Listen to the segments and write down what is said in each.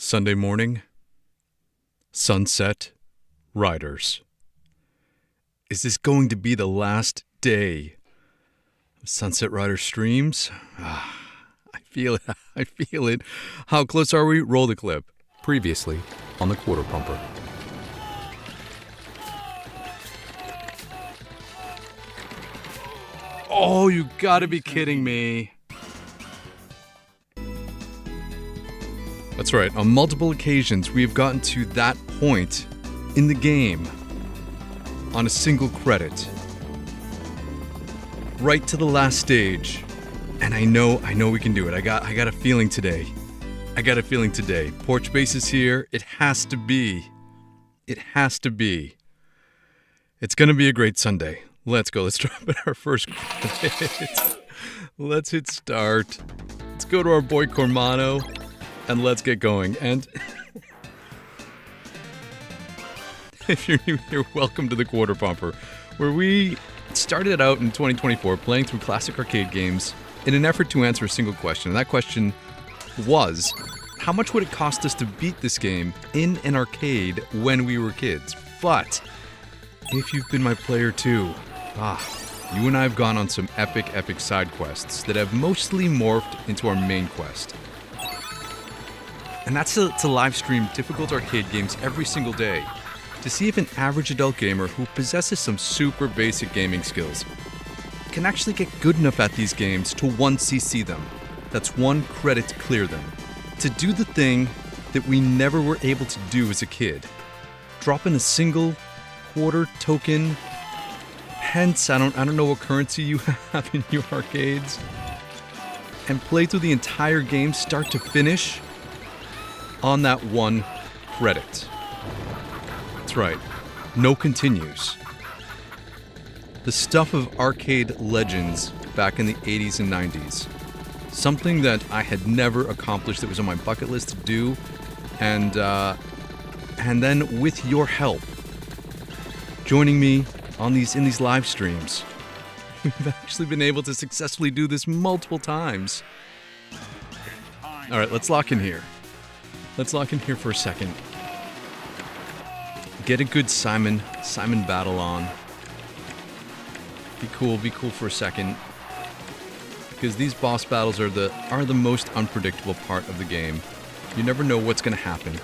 Sunday morning, Sunsetriders. Is this going to be the last day of Sunsetriders streams? I feel it. I feel it. How close are we? Roll the clip. Previously on the Quarter Pumper. Oh, you gotta be kidding me. That's right. On multiple occasions, we have gotten to that point in the game on a single credit. Right to the last stage. And I know we can do it. I got a feeling today. Porch base is here. It has to be. It's gonna be a great Sunday. Let's go. Let's drop in our first credit. Let's hit start. Let's go to our boy Cormano. And let's get going. And if you're new here, welcome to the Quarter Pumper, where we started out in 2024 playing through classic arcade games in an effort to answer a single question. And that question was, how much would it cost us to beat this game in an arcade when we were kids? But if you've been my player too, you and I have gone on some epic side quests that have mostly morphed into our main quest. And that's to live stream difficult arcade games every single day to see if an average adult gamer who possesses some super basic gaming skills can actually get good enough at these games to 1cc them. That's one credit to clear them. To do the thing that we never were able to do as a kid. Drop in a single quarter token, pence, I don't know what currency you have in your arcades, and play through the entire game start to finish on that one credit. That's right. No continues. The stuff of arcade legends back in the 80s and 90s. Something that I had never accomplished that was on my bucket list to do. And then with your help, joining me in these live streams, we've actually been able to successfully do this multiple times. All right, let's lock in here. Let's lock in here for a second. Get a good Simon battle on. Be cool for a second. Because these boss battles are the most unpredictable part of the game. You never know what's going to happen.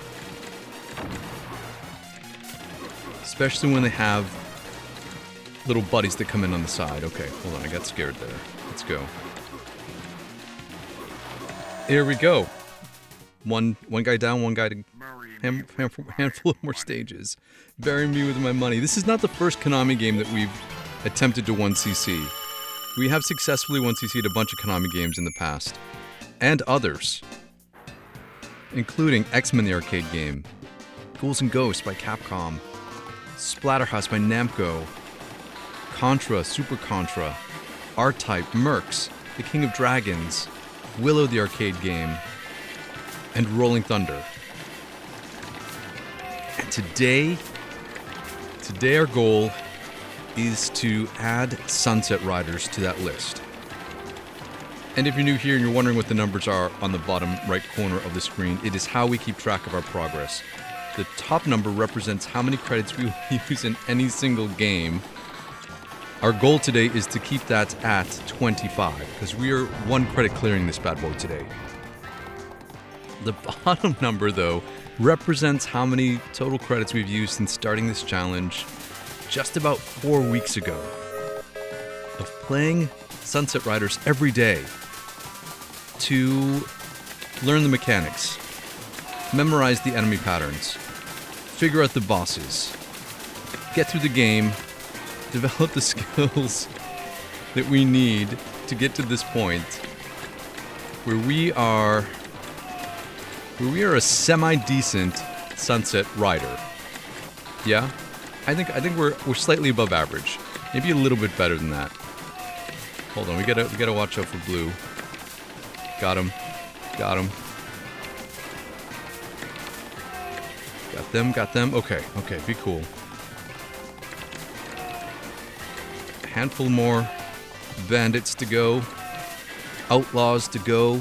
Especially when they have little buddies that come in on the side. Okay, hold on, I got scared there. Let's go. Here we go. One guy down, one guy to handful of more stages. Bury me with my money. This is not the first Konami game that we've attempted to 1cc. We have successfully 1cc'd a bunch of Konami games in the past. And others. Including X-Men the arcade game, Ghouls N Ghosts by Capcom, Splatterhouse by Namco, Contra, Super Contra, R-Type, Mercs, The King of Dragons, Willow the arcade game, and Rolling Thunder. And today our goal is to add Sunsetriders to that list. And if you're new here and you're wondering what the numbers are on the bottom right corner of the screen, it is how we keep track of our progress. The top number represents how many credits we will use in any single game. Our goal today is to keep that at 25, because we are one credit clearing this bad boy today. The bottom number, though, represents how many total credits we've used since starting this challenge just about 4 weeks ago of playing Sunsetriders every day to learn the mechanics, memorize the enemy patterns, figure out the bosses, get through the game, develop the skills that we need to get to this point where we are a semi-decent Sunset Rider. Yeah? I think we're slightly above average. Maybe a little bit better than that. Hold on, we gotta watch out for blue. Got him. Got them. Okay, be cool. A handful more bandits to go. Outlaws to go.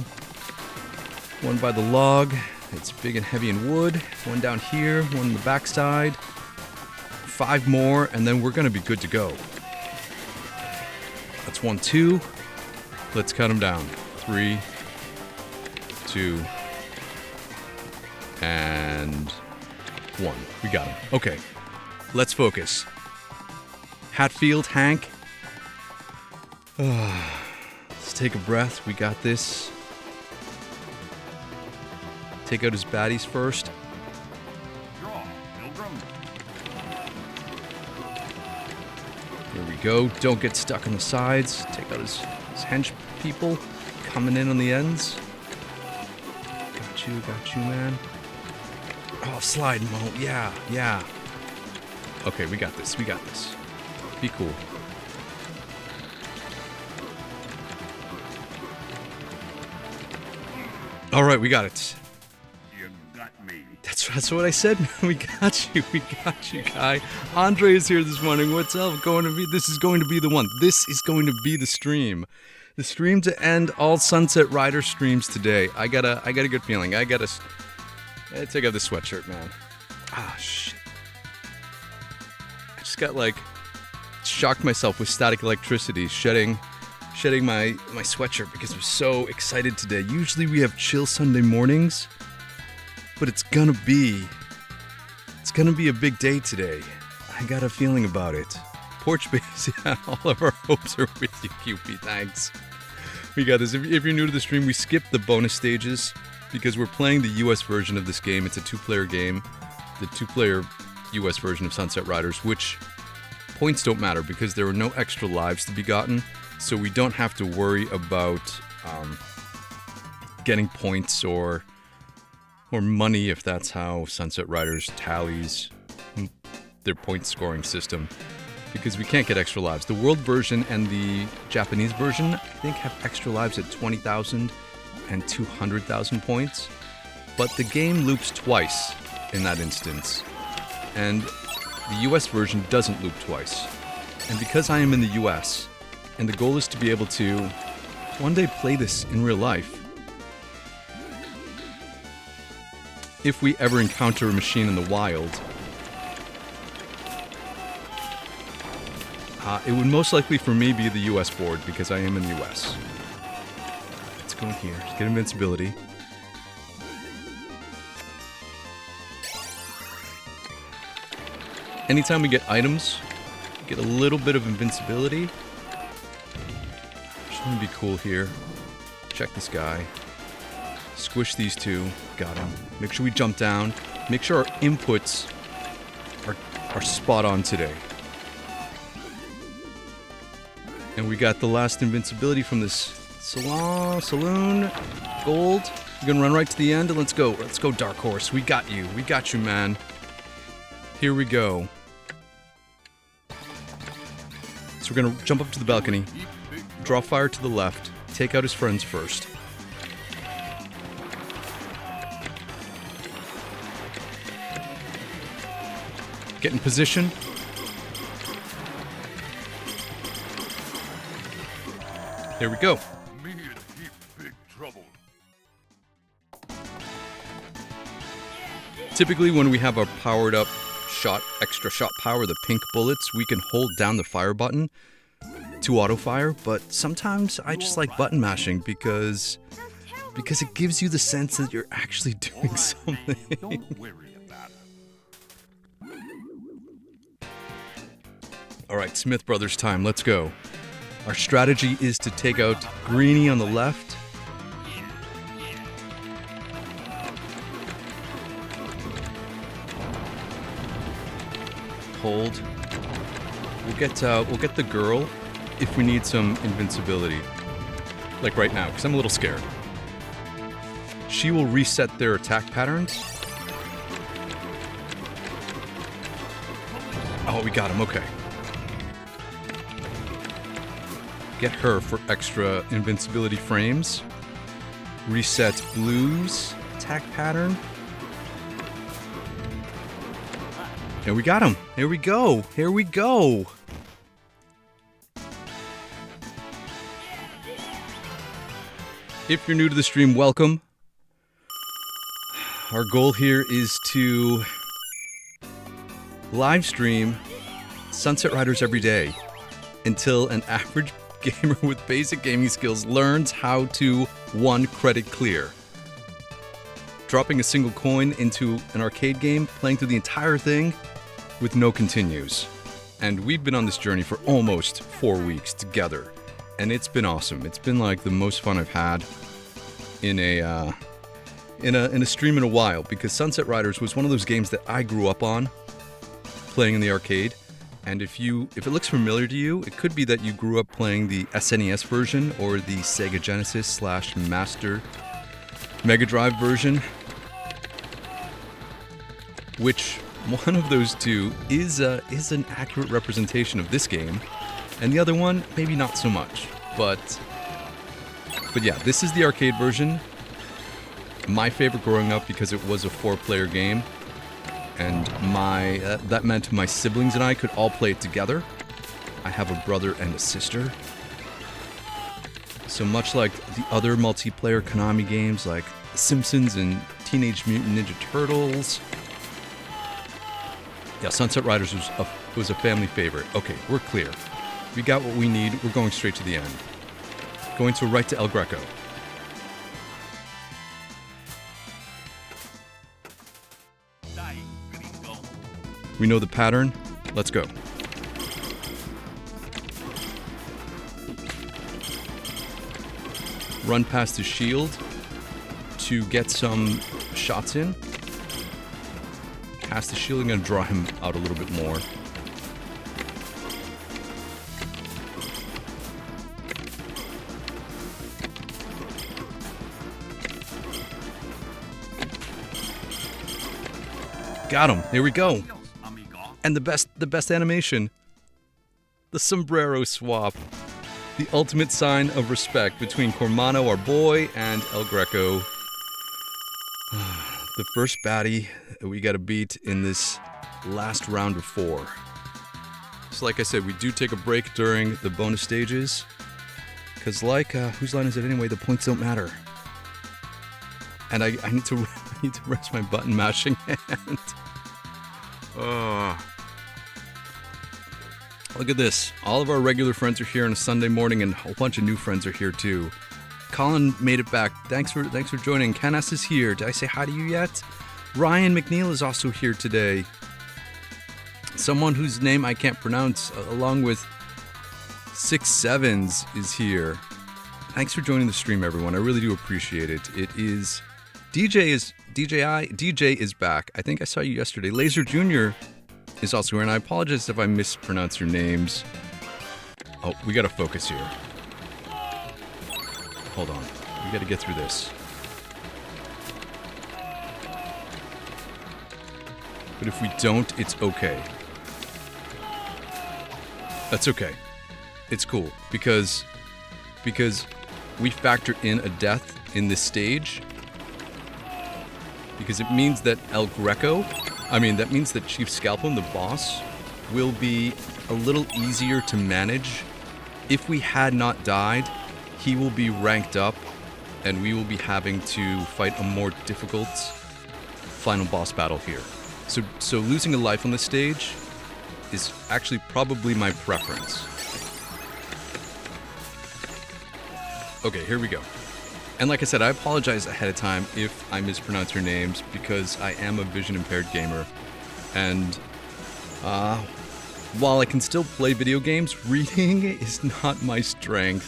One by the log, It's big and heavy in wood. One down here, one on the backside. 5 more, and then we're going to be good to go. That's 1, 2. Let's cut them down. 3, 2, and 1. We got him. Okay, let's focus. Hatfield, Hank. Let's take a breath. We got this. Take out his baddies first. Here we go. Don't get stuck on the sides. Take out his hench people coming in on the ends. Got you, man. Oh, slide Mo. Yeah. Okay, we got this. Be cool. All right, we got it. You got me. That's what I said. We got you, guy. Andre is here this morning. What's up? This is going to be the one. This is going to be the stream. The stream to end all Sunsetriders streams today. I got a good feeling. I gotta take off this sweatshirt, man. Ah, shit. I just got shocked myself with static electricity shedding my sweatshirt because I'm so excited today. Usually we have chill Sunday mornings, but it's gonna be a big day today. I got a feeling about it. Porch base, yeah, all of our hopes are with you, QP. Thanks. We got this. If you're new to the stream, we skipped the bonus stages because we're playing the US version of this game. It's a 2-player game, the 2-player US version of Sunsetriders, which points don't matter because there are no extra lives to be gotten. So we don't have to worry about getting points or money if that's how Sunsetriders tallies their point scoring system, because we can't get extra lives. The world version and the Japanese version, I think, have extra lives at 20,000 and 200,000 points, but the game loops twice in that instance, and the US version doesn't loop twice. And because I am in the US, and the goal is to be able to one day play this in real life, if we ever encounter a machine in the wild, it would most likely for me be the US board because I am in the US. Let's go in here. Let's get invincibility. Anytime we get items, we get a little bit of invincibility. Just want to be cool here. Check this guy. Squish these two. Got him. Make sure we jump down. Make sure our inputs are spot on today. And we got the last invincibility from this saloon. Gold. We're gonna run right to the end and let's go. Let's go, Dark Horse. We got you. We got you, man. Here we go. So we're gonna jump up to the balcony. Draw fire to the left. Take out his friends first. Get in position. There we go. Me in big trouble. Typically when we have our powered up extra shot power, the pink bullets, we can hold down the fire button to auto fire, but sometimes I just like button mashing because it gives you the sense that you're actually doing something. Don't worry about it. All right, Smith Brothers time. Let's go. Our strategy is to take out Greenie on the left. Hold. We'll get the girl if we need some invincibility. Like right now, because I'm a little scared. She will reset their attack patterns. Oh, we got him. Okay. Get her for extra invincibility frames. Reset Blue's attack pattern. Here we got him. Here we go. Here we go. If you're new to the stream, welcome. Our goal here is to live stream Sunsetriders every day until an average gamer with basic gaming skills learns how to 1 credit clear. Dropping a single coin into an arcade game, playing through the entire thing with no continues. And we've been on this journey for almost 4 weeks together, and it's been awesome. It's been like the most fun I've had in a stream in a while, because Sunsetriders was one of those games that I grew up on playing in the arcade. And if it looks familiar to you, it could be that you grew up playing the SNES version or the Sega Genesis / Master Mega Drive version, which one of those two is an accurate representation of this game, and the other one maybe not so much. But yeah, this is the arcade version. My favorite growing up because it was a 4-player game, and that meant my siblings and I could all play it together. I have a brother and a sister. So much like the other multiplayer Konami games like The Simpsons and Teenage Mutant Ninja Turtles, yeah, Sunsetriders was a family favorite. Okay, we're clear. We got what we need. We're going straight to the end. Going to right to El Greco. We know the pattern. Let's go. Run past his shield to get some shots in. Cast the shield. I'm going to draw him out a little bit more. Got him. There we go. And the best animation. The sombrero swap. The ultimate sign of respect between Cormano, our boy, and El Greco. The first baddie we got to beat in this last round of 4. So like I said, we do take a break during the bonus stages. Because whose line is it anyway? The points don't matter. And I need to rest my button mashing hand. Look at this. All of our regular friends are here on a Sunday morning, and a whole bunch of new friends are here too. Colin made it back. Thanks for joining. Canas is here. Did I say hi to you yet? Ryan McNeil is also here today. Someone whose name I can't pronounce, along with 6 sevens, is here. Thanks for joining the stream, everyone. I really do appreciate it. It is DJ is back. I think I saw you yesterday. Laser Jr. is also here, and I apologize if I mispronounce your names. Oh, we gotta focus here. Hold on. We gotta get through this. But if we don't, it's okay. That's okay. It's cool, because we factor in a death in this stage, because it means that that means that Chief Scalpum, the boss, will be a little easier to manage. If we had not died, he will be ranked up, and we will be having to fight a more difficult final boss battle here. So losing a life on this stage is actually probably my preference. Okay, here we go. And like I said, I apologize ahead of time if I mispronounce your names, because I am a vision-impaired gamer. And while I can still play video games, reading is not my strength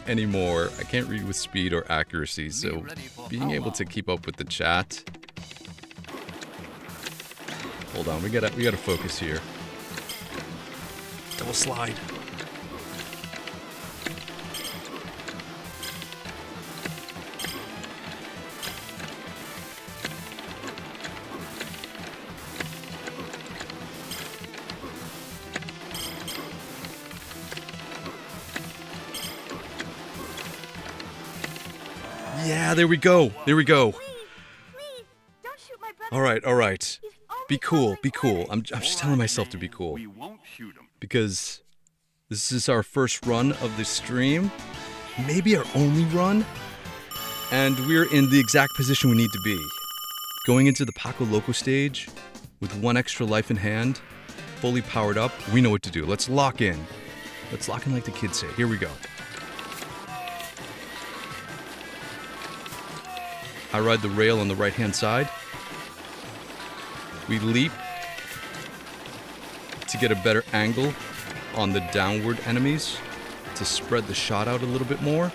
anymore. I can't read with speed or accuracy, so being able to keep up with the chat... Hold on, we gotta focus here. Double slide. Yeah, there we go. There we go. All right. Be cool. I'm just telling myself to be cool. Because this is our first run of the stream. Maybe our only run. And we're in the exact position we need to be. Going into the Paco Loco stage with 1 extra life in hand, fully powered up, we know what to do. Let's lock in. Let's lock in like the kids say. Here we go. I ride the rail on the right-hand side. We leap to get a better angle on the downward enemies to spread the shot out a little bit more.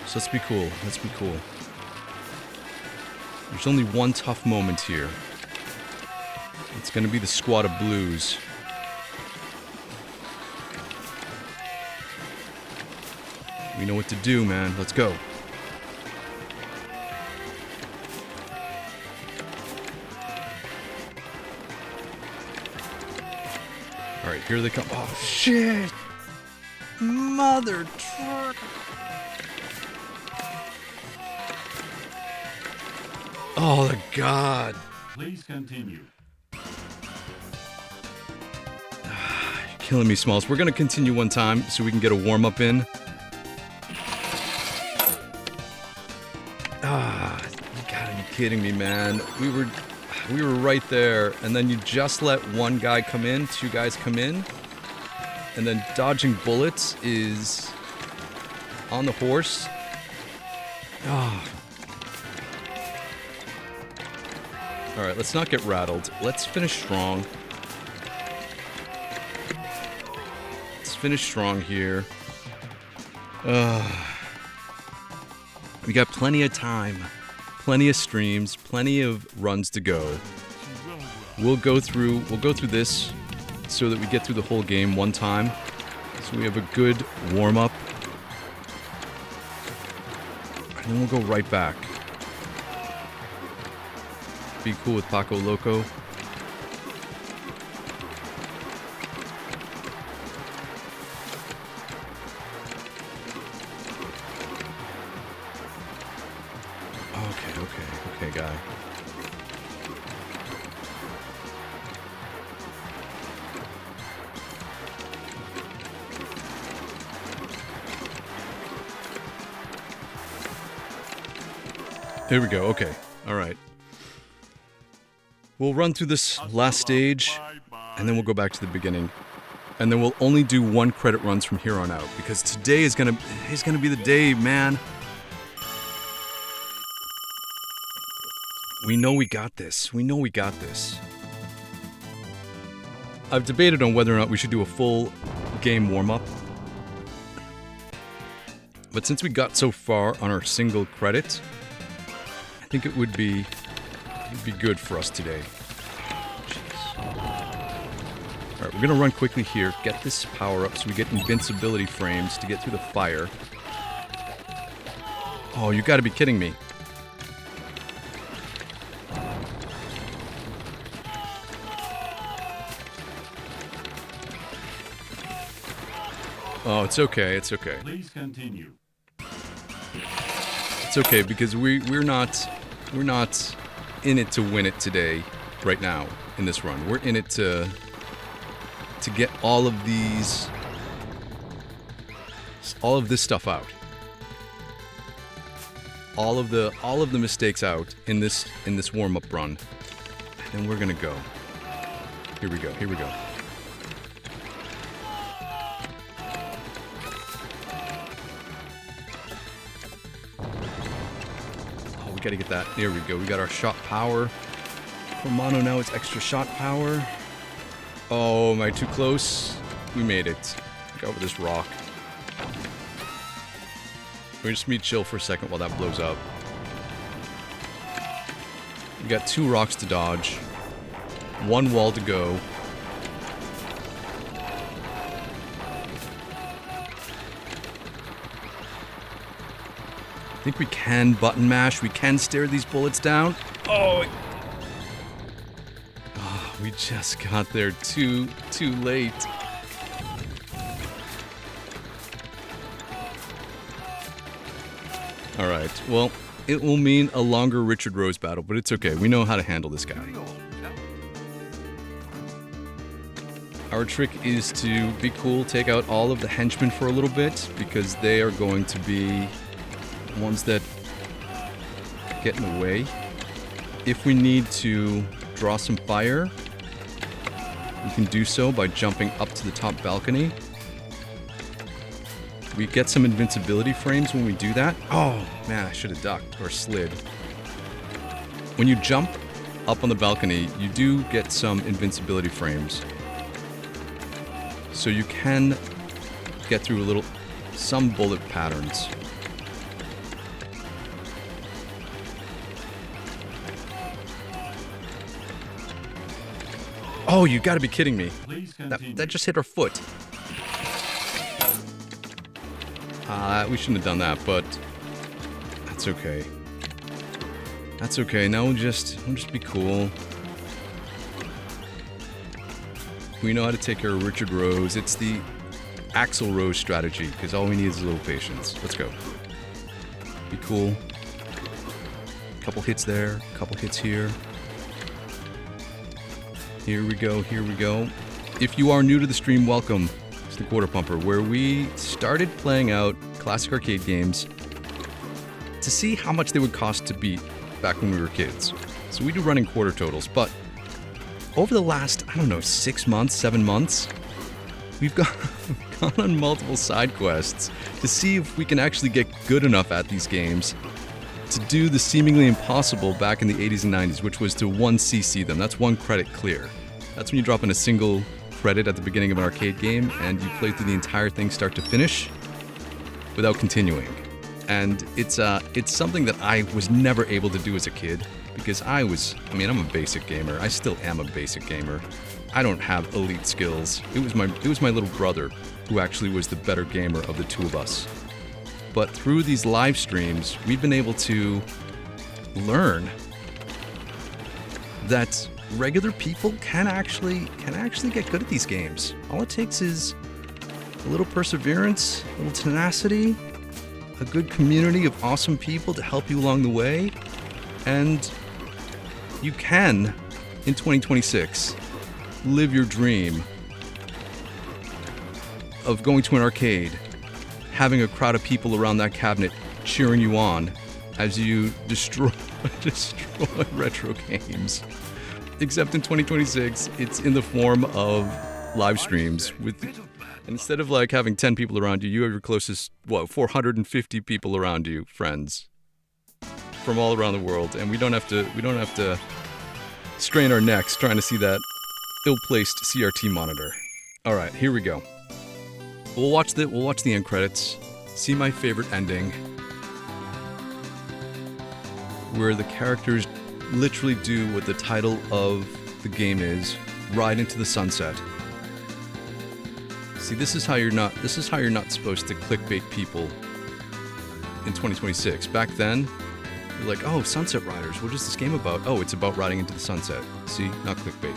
So let's be cool. Let's be cool. There's only one tough moment here. It's going to be the squad of blues. We know what to do, man. Let's go. All right, here they come. Oh, shit. Mother truck. Oh, the God. Please continue. You're killing me, Smalls. We're going to continue one time so we can get a warm-up in. You gotta be kidding me, man. We were right there, and then you just let one guy come in, 2 guys come in, and then dodging bullets is on the horse. Alright, let's not get rattled. Let's finish strong. Let's finish strong here. We got plenty of time, plenty of streams, plenty of runs to go. We'll go through this so that we get through the whole game one time. So we have a good warm-up. And then we'll go right back. Be cool with Paco Loco. Okay, guy. Here we go, okay. Alright. We'll run through this last stage, and then we'll go back to the beginning. And then we'll only do 1 credit runs from here on out, because today is gonna be the day, man. We know we got this. We know we got this. I've debated on whether or not we should do a full game warm-up. But since we got so far on our single credit, I think it would be good for us today. Alright, we're gonna run quickly here, get this power up so we get invincibility frames to get through the fire. Oh, you gotta be kidding me. Oh, it's okay, it's okay. Please continue. It's okay because we're not in it to win it today, right now, in this run. We're in it to get all of this stuff out. All of the mistakes out in this warm-up run. And then we're gonna go. Here we go, here we go. Gotta get that. There we go. We got our shot power. For mono now it's extra shot power. Oh, am I too close? We made it. Go over this rock. We just need chill for a second while that blows up. We got 2 rocks to dodge. 1 wall to go. I think we can button mash. We can stare these bullets down. Oh, we just got there too late. All right. Well, it will mean a longer Richard Rose battle, but it's okay. We know how to handle this guy. Our trick is to be cool, take out all of the henchmen for a little bit, because they are going to be ones that get in the way. If we need to draw some fire, we can do so by jumping up to the top balcony. We get some invincibility frames when we do that. Oh, man, I should have ducked or slid. When you jump up on the balcony, you do get some invincibility frames. So you can get through some bullet patterns. Oh, you gotta be kidding me. That just hit our foot. We shouldn't have done that, but that's okay. That's okay. Now we'll just be cool. We know how to take care of Richard Rose. It's the Axl Rose strategy, because all we need is a little patience. Let's go. Be cool. Couple hits there, couple hits here. Here we go, here we go. If you are new to the stream, welcome to the Quarter Pumper, where we started playing out classic arcade games to see how much they would cost to beat back when we were kids. So we do running quarter totals, but over the last, 6 months, 7 months, we've gone on multiple side quests to see if we can actually get good enough at these games to do the seemingly impossible back in the 80s and 90s, which was to 1cc them. That's 1 credit clear. That's when you drop in a single credit at the beginning of an arcade game and you play through the entire thing start to finish without continuing. And it's something that I was never able to do as a kid because I'm a basic gamer. I still am a basic gamer. I don't have elite skills. It was my little brother who actually was the better gamer of the two of us. But through these live streams, we've been able to learn that regular people can actually get good at these games. All it takes is a little perseverance, a little tenacity, a good community of awesome people to help you along the way, and you can, in 2026, live your dream of going to an arcade, having a crowd of people around that cabinet cheering you on as you destroy retro games. Except in 2026, it's in the form of live streams with, instead of like having 10 people around you, you have your closest, 450 people around you, friends from all around the world, and we don't have to strain our necks trying to see that ill-placed CRT monitor. All right, here we go. We'll watch the end credits. See my favorite ending, where the characters literally do what the title of the game is: ride into the sunset. See, this is how you're not supposed to clickbait people in 2026. Back then, you're like, oh, Sunsetriders, what is this game about? Oh, it's about riding into the sunset. See, not clickbait.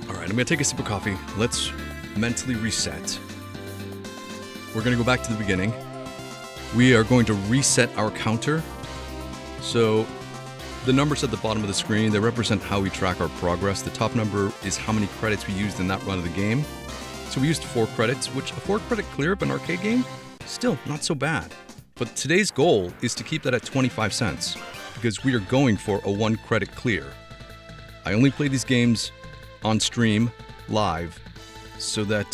All right, I'm gonna take a sip of coffee. Let's mentally reset. We're gonna go back to the beginning. We are going to reset our counter. So the numbers at the bottom of the screen, they represent how we track our progress. The top number is how many credits we used in that run of the game. So we used 4 credits, which a 4-credit clear of an arcade game, still not so bad. But today's goal is to keep that at 25 cents, because we are going for a 1-credit clear. I only play these games on stream, live, so that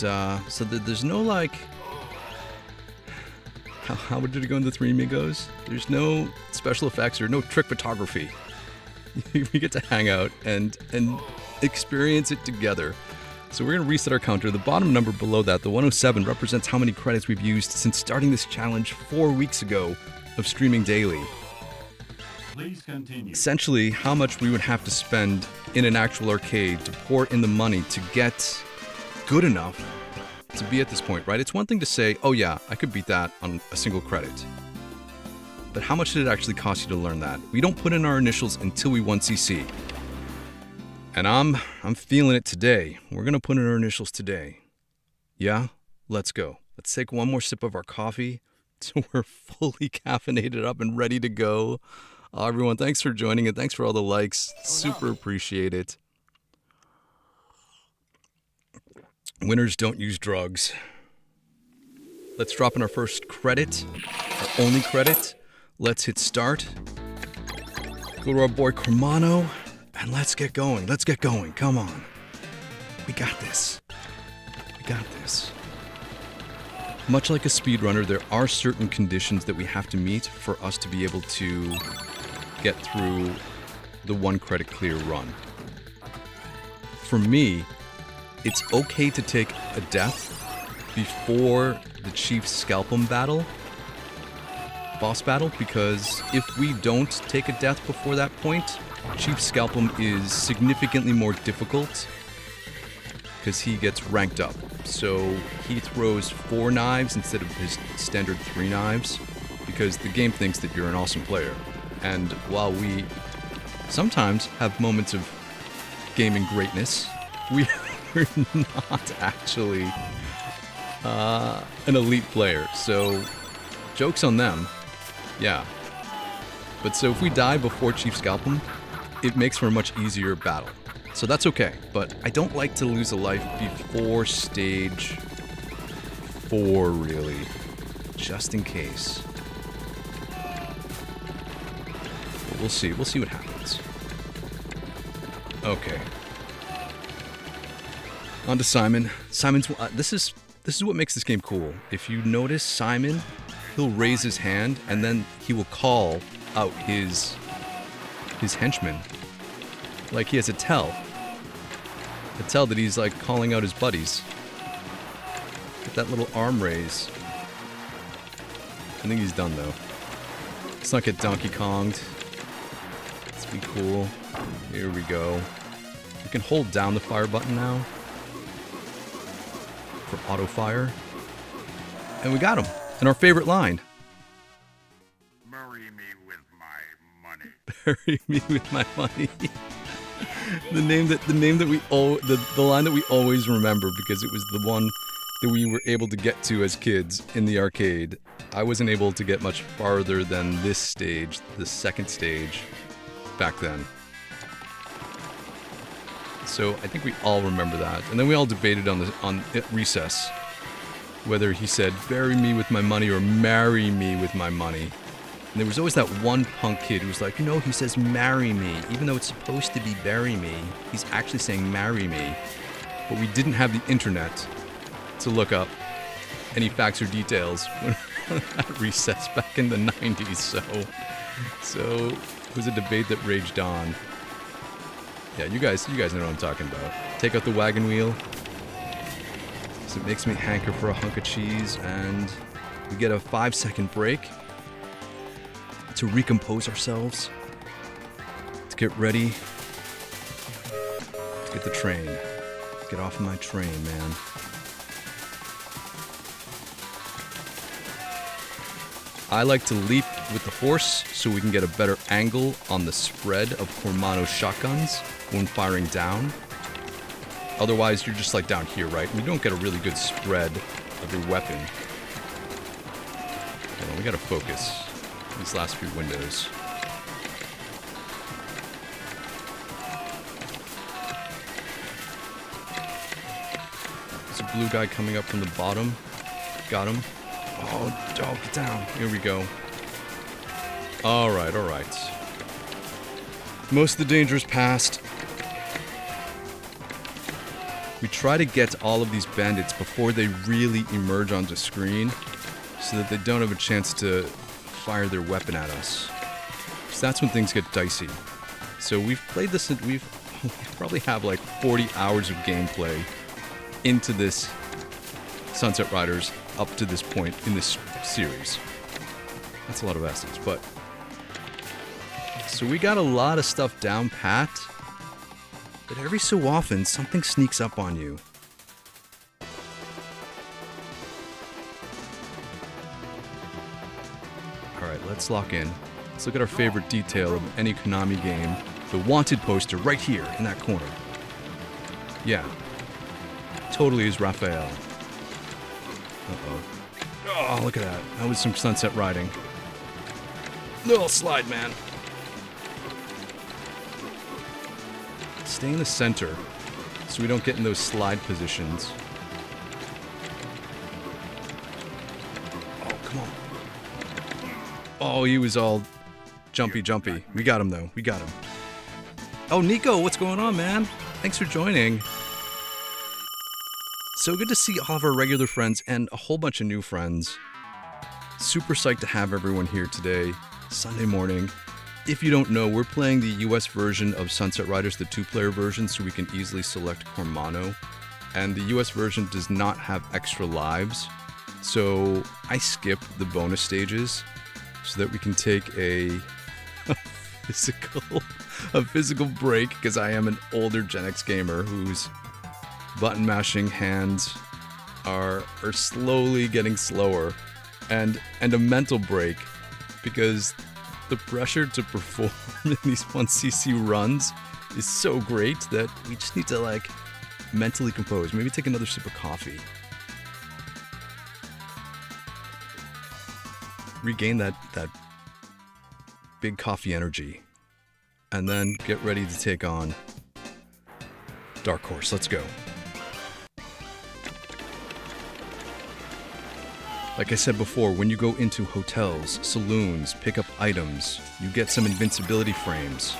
there's no like... How did it go in the Three Amigos? There's no special effects or no trick photography. We get to hang out and experience it together. So we're going to reset our counter. The bottom number below that, the 107, represents how many credits we've used since starting this challenge 4 weeks ago of streaming daily. Please continue. Essentially, how much we would have to spend in an actual arcade to pour in the money to get good enough to be at this point, right? It's one thing to say, oh yeah, I could beat that on a single credit. But how much did it actually cost you to learn that? We don't put in our initials until we 1cc. And I'm feeling it today. We're going to put in our initials today. Yeah? Let's go. Let's take one more sip of our coffee so we're fully caffeinated up and ready to go. Everyone, thanks for joining and thanks for all the likes. Super appreciate it. Winners don't use drugs. Let's drop in our first credit, our only credit. Let's hit start. Go to our boy Cormano, and let's get going. Let's get going. Come on. We got this. We got this. Much like a speedrunner, there are certain conditions that we have to meet for us to be able to get through the 1 credit clear run. For me, it's okay to take a death before the Chief's Scalpum battle, boss battle, because if we don't take a death before that point, Chief Scalpum is significantly more difficult because he gets ranked up. So he throws 4 knives instead of his standard 3 knives because the game thinks that you're an awesome player. And while we sometimes have moments of gaming greatness, we're not actually an elite player. So joke's on them. Yeah. But so if we die before Chief Scalpum, it makes for a much easier battle. So that's okay, but I don't like to lose a life before stage 4, really. Just in case. But we'll see. We'll see what happens. Okay. On to Simon. Simon's... this is what makes this game cool. If you notice, Simon, he'll raise his hand, and then he will call out his henchmen. Like he has a tell that he's like calling out his buddies. Get that little arm raise. I think he's done though. Let's not get Donkey Konged. Let's be cool. Here we go. We can hold down the fire button now for auto fire. And we got him. And our favorite line. Marry me with my money. Bury me with my money. the line that we always remember because it was the one that we were able to get to as kids in the arcade. I wasn't able to get much farther than this stage, the second stage, back then. So I think we all remember that. And then we all debated at recess whether he said bury me with my money or marry me with my money. And there was always that one punk kid who was like, no, he says marry me. Even though it's supposed to be bury me, he's actually saying marry me. But we didn't have the internet to look up any facts or details at recess back in the 90s. So it was a debate that raged on. Yeah, you guys know what I'm talking about. Take out the wagon wheel. So it makes me hanker for a hunk of cheese, and we get a 5-second break to recompose ourselves, to get ready, to get the train. Get off of my train, man. I like to leap with the horse so we can get a better angle on the spread of Cormano's shotguns when firing down. Otherwise, you're just like down here, right? And you don't get a really good spread of your weapon. Hold on, we gotta focus. These last few windows. There's a blue guy coming up from the bottom. Got him. Oh, get down. Here we go. Alright. Most of the danger is past. We try to get all of these bandits before they really emerge onto screen so that they don't have a chance to fire their weapon at us. So that's when things get dicey. So we've played this, we probably have like 40 hours of gameplay into this Sunsetriders up to this point in this series. That's a lot of S's, but... So we got a lot of stuff down pat, but every so often something sneaks up on you. Alright, let's lock in. Let's look at our favorite detail of any Konami game. The wanted poster right here in that corner. Yeah. Totally is Raphael. Uh-oh. Oh, look at that. That was some sunset riding. Little slide, man. Stay in the center so we don't get in those slide positions. Come on. Oh, he was all jumpy. We got him, though. We got him. Oh, Nico, what's going on, man? Thanks for joining. So good to see all of our regular friends and a whole bunch of new friends. Super psyched to have everyone here today, Sunday morning. If you don't know, we're playing the US version of Sunsetriders, the 2-player version, so we can easily select Cormano. And the US version does not have extra lives, so I skip the bonus stages so that we can take a physical break, because I am an older Gen X gamer whose button mashing hands are slowly getting slower, and a mental break, because the pressure to perform in these 1cc runs is so great that we just need to like mentally compose. Maybe take another sip of coffee. Regain that big coffee energy. And then get ready to take on Dark Horse. Let's go. Like I said before, when you go into hotels, saloons, pick up items, you get some invincibility frames.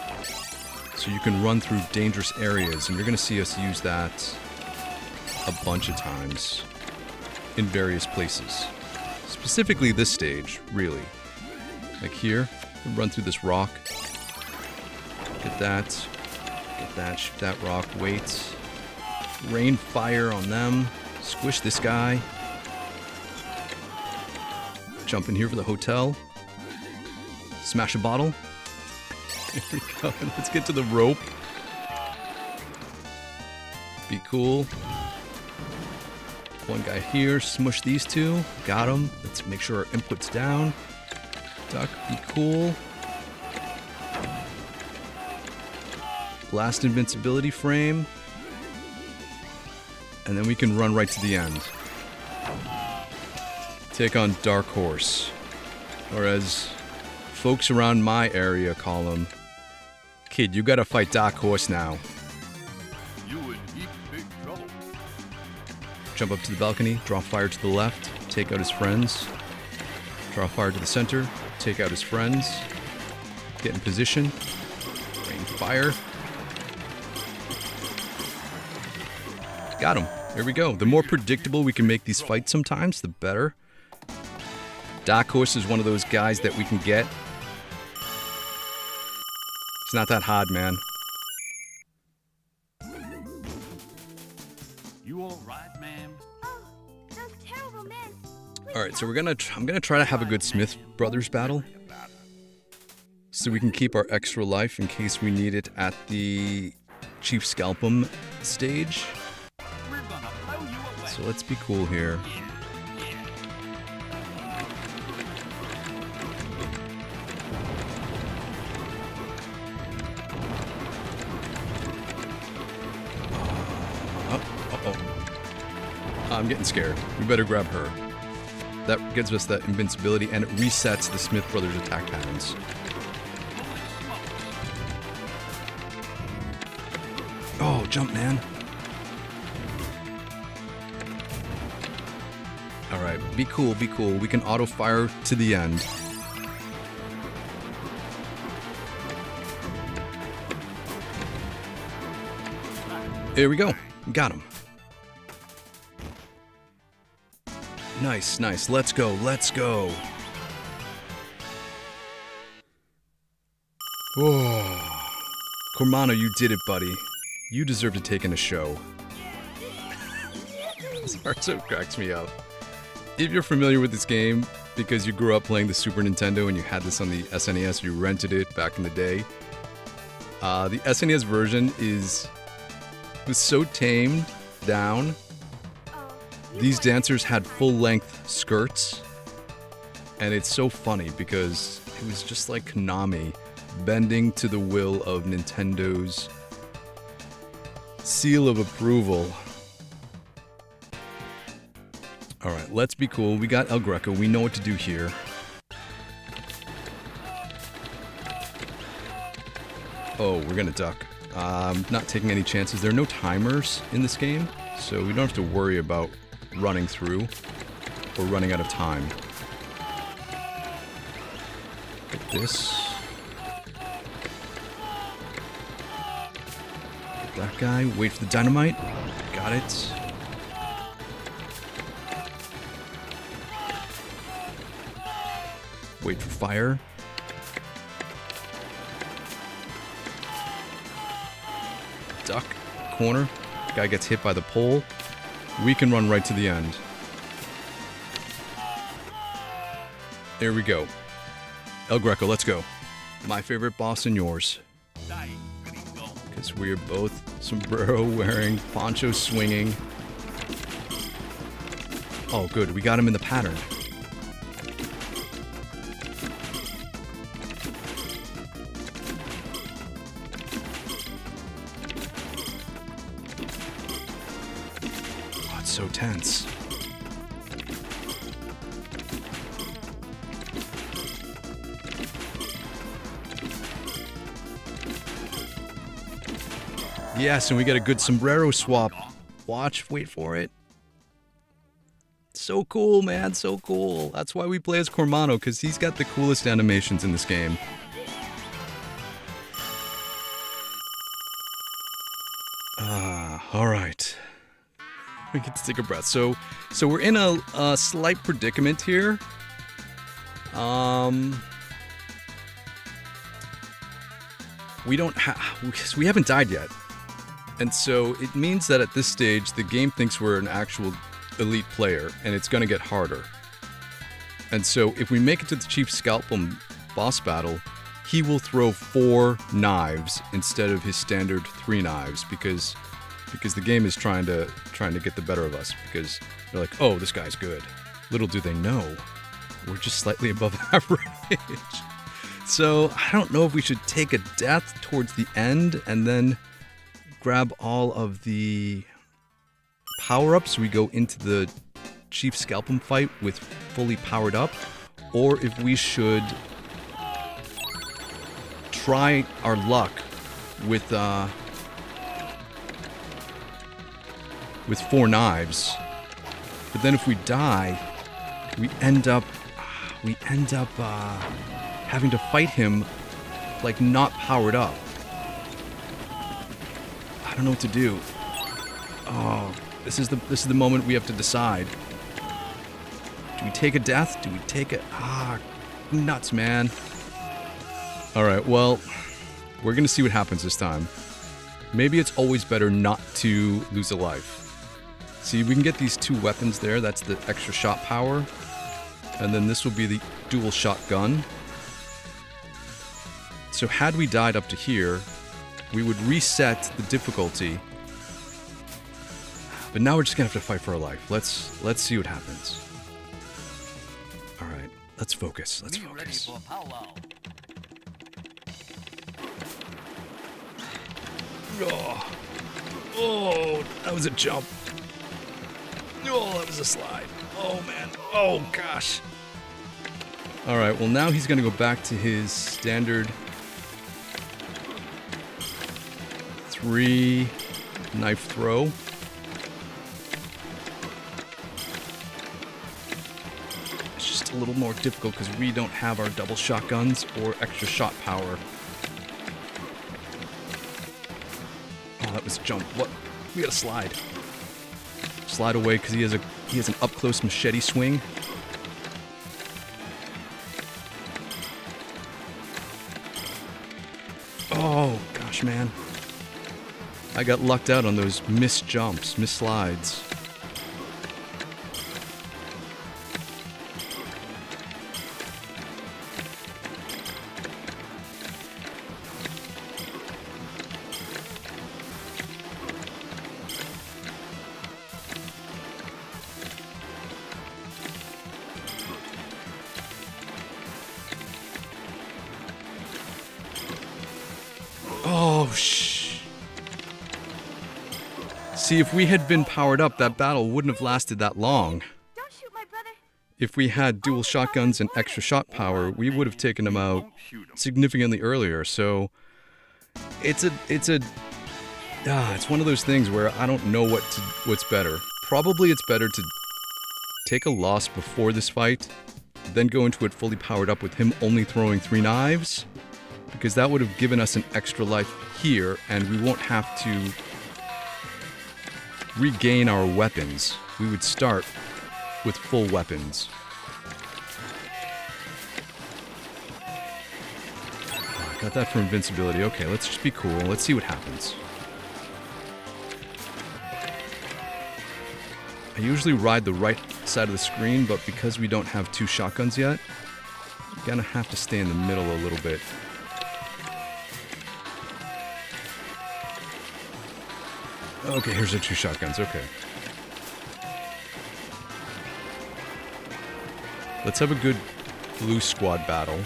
So you can run through dangerous areas, and you're going to see us use that a bunch of times in various places. Specifically this stage, really. Like here, we run through this rock. Get that, shoot that rock, wait. Rain fire on them, squish this guy. Jump in here for the hotel. Smash a bottle. Here we go. Let's get to the rope. Be cool. One guy here. Smush these two. Got him. Let's make sure our input's down. Duck. Be cool. Last invincibility frame. And then we can run right to the end. Take on Dark Horse, or as folks around my area call him, kid, you gotta fight Dark Horse now. You in deep big trouble. Jump up to the balcony, draw fire to the left, take out his friends. Draw fire to the center, take out his friends. Get in position, rain fire. Got him. There we go. The more predictable we can make these fights sometimes, the better. Dark Horse is one of those guys that we can get. It's not that hard, man. You all right, ma'am? Oh, those terrible men. All right, so I'm gonna try to have a good Smith Brothers battle, so we can keep our extra life in case we need it at the Chief Scalp'em stage. We're gonna blow you away. So let's be cool here. I'm getting scared. We better grab her. That gives us that invincibility, and it resets the Smith Brothers attack patterns. Oh, jump, man. Alright, be cool, be cool. We can auto-fire to the end. Here we go. Got him. Nice, nice. Let's go, let's go. Whoa. Cormano, you did it, buddy. You deserve to take in a show. This heart so cracks me up. If you're familiar with this game, because you grew up playing the Super Nintendo and you had this on the SNES, you rented it back in the day, the SNES version was so tamed down. These dancers had full-length skirts, and it's so funny because it was just like Konami bending to the will of Nintendo's seal of approval. Alright, let's be cool. We got El Greco. We know what to do here. Oh, we're gonna duck. Not taking any chances. There are no timers in this game, so we don't have to worry about running through or running out of time. Get this. Get that guy. Wait for the dynamite. Got it. Wait for fire. Duck. Corner. Guy gets hit by the pole. We can run right to the end. There we go. El Greco, let's go. My favorite boss and yours. Because we are both sombrero wearing, poncho swinging. Oh, good. We got him in the pattern. Oh, it's so tense. Yes, and we get a good sombrero swap. Watch, wait for it. So cool, man, so cool. That's why we play as Cormano, because he's got the coolest animations in this game. All right. We get to take a breath. So we're in a slight predicament here. We haven't died yet. And so it means that at this stage, the game thinks we're an actual elite player, and it's going to get harder. And so if we make it to the Chief Scalpel boss battle, he will throw 4 knives instead of his standard 3 knives because the game is trying to get the better of us, because they're like, oh, this guy's good. Little do they know, we're just slightly above average. So I don't know if we should take a death towards the end and then grab all of the power-ups so we go into the Chief Scalpel fight with fully powered up, or if we should try our luck with 4 knives. But then if we die, we end up having to fight him like not powered up. I don't know what to do. Oh, this is the moment we have to decide. Do we take a death? Do we take it? Nuts, man. All right, well, we're gonna see what happens this time. Maybe it's always better not to lose a life. See, we can get these 2 weapons there. That's the extra shot power. And then this will be the dual shotgun. So had we died up to here, we would reset the difficulty. But now we're just gonna have to fight for our life. Let's see what happens. All right, let's focus. Let's Ready focus. for powwow. Oh, that was a jump. Oh, that was a slide. Oh man. Oh gosh. All right. Well, now he's gonna go back to his standard 3 knife throw. It's just a little more difficult because we don't have our double shotguns or extra shot power. Oh, that was a jump. What? We gotta slide. Slide away because he has an up close machete swing. Oh gosh, man. I got lucked out on those missed jumps, missed slides. Oh, shh. See, if we had been powered up, that battle wouldn't have lasted that long. Don't shoot my brother. If we had dual shotguns and extra shot power, we would have taken him out significantly earlier. So it's one of those things where I don't know what's better. Probably it's better to take a loss before this fight then go into it fully powered up with him only throwing 3 knives, because that would have given us an extra life here, and we won't have to regain our weapons. We would start with full weapons. Got that for invincibility. Okay, let's just be cool. Let's see what happens. I usually ride the right side of the screen, but because we don't have 2 shotguns yet, I'm gonna have to stay in the middle a little bit. Okay, here's our 2 shotguns. Okay. Let's have a good blue squad battle.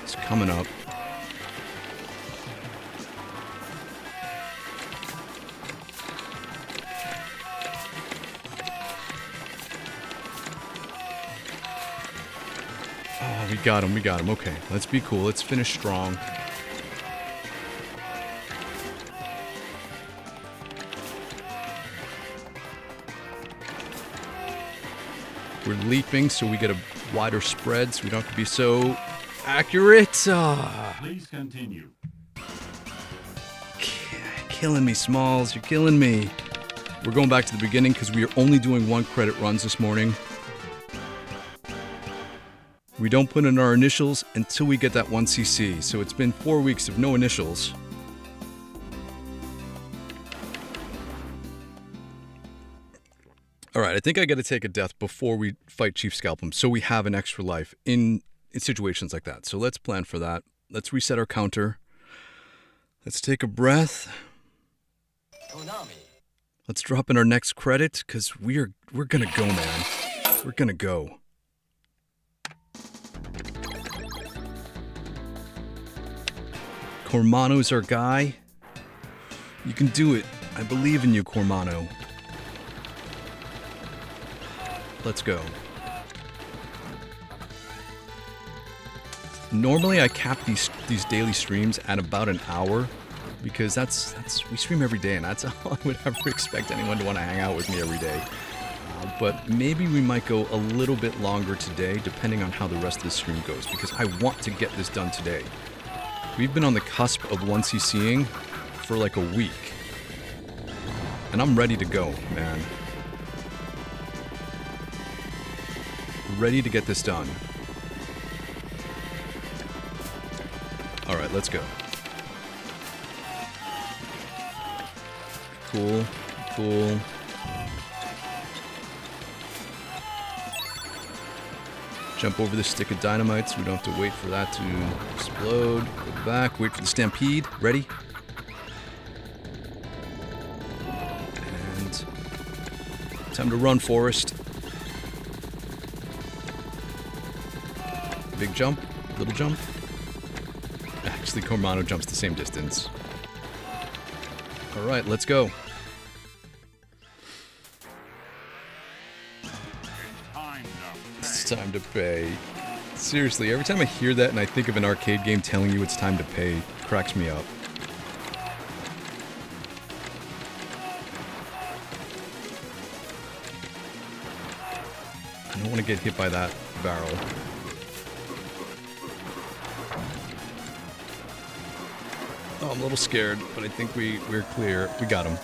It's coming up. Oh, we got him, we got him. Okay, let's be cool. Let's finish strong. We're leaping so we get a wider spread so we don't have to be so accurate. Please continue. Killing me, Smalls. You're killing me. We're going back to the beginning because we are only doing 1 credit runs this morning. We don't put in our initials until we get that 1 CC. So it's been 4 weeks of no initials. Alright, I think I gotta take a death before we fight Chief Scalpum, so we have an extra life in situations like that. So let's plan for that. Let's reset our counter. Let's take a breath. Konami. Let's drop in our next credit, because we're gonna go, man. We're gonna go. Cormano's our guy. You can do it. I believe in you, Cormano. Let's go. Normally I cap these daily streams at about an hour because that's we stream every day and that's all I would ever expect anyone to want to hang out with me every day. But maybe we might go a little bit longer today depending on how the rest of the stream goes because I want to get this done today. We've been on the cusp of 1cc'ing for like a week. And I'm ready to go, man. Ready to get this done. Alright, let's go. Cool, cool. Jump over the stick of dynamite so we don't have to wait for that to explode. Go back, wait for the stampede. Ready? And time to run, Forrest. Big jump, little jump. Actually, Cormano jumps the same distance. Alright, let's go. It's time to pay. Seriously, every time I hear that and I think of an arcade game telling you it's time to pay, it cracks me up. I don't want to get hit by that barrel. Oh, I'm a little scared, but I think we're clear. We got him.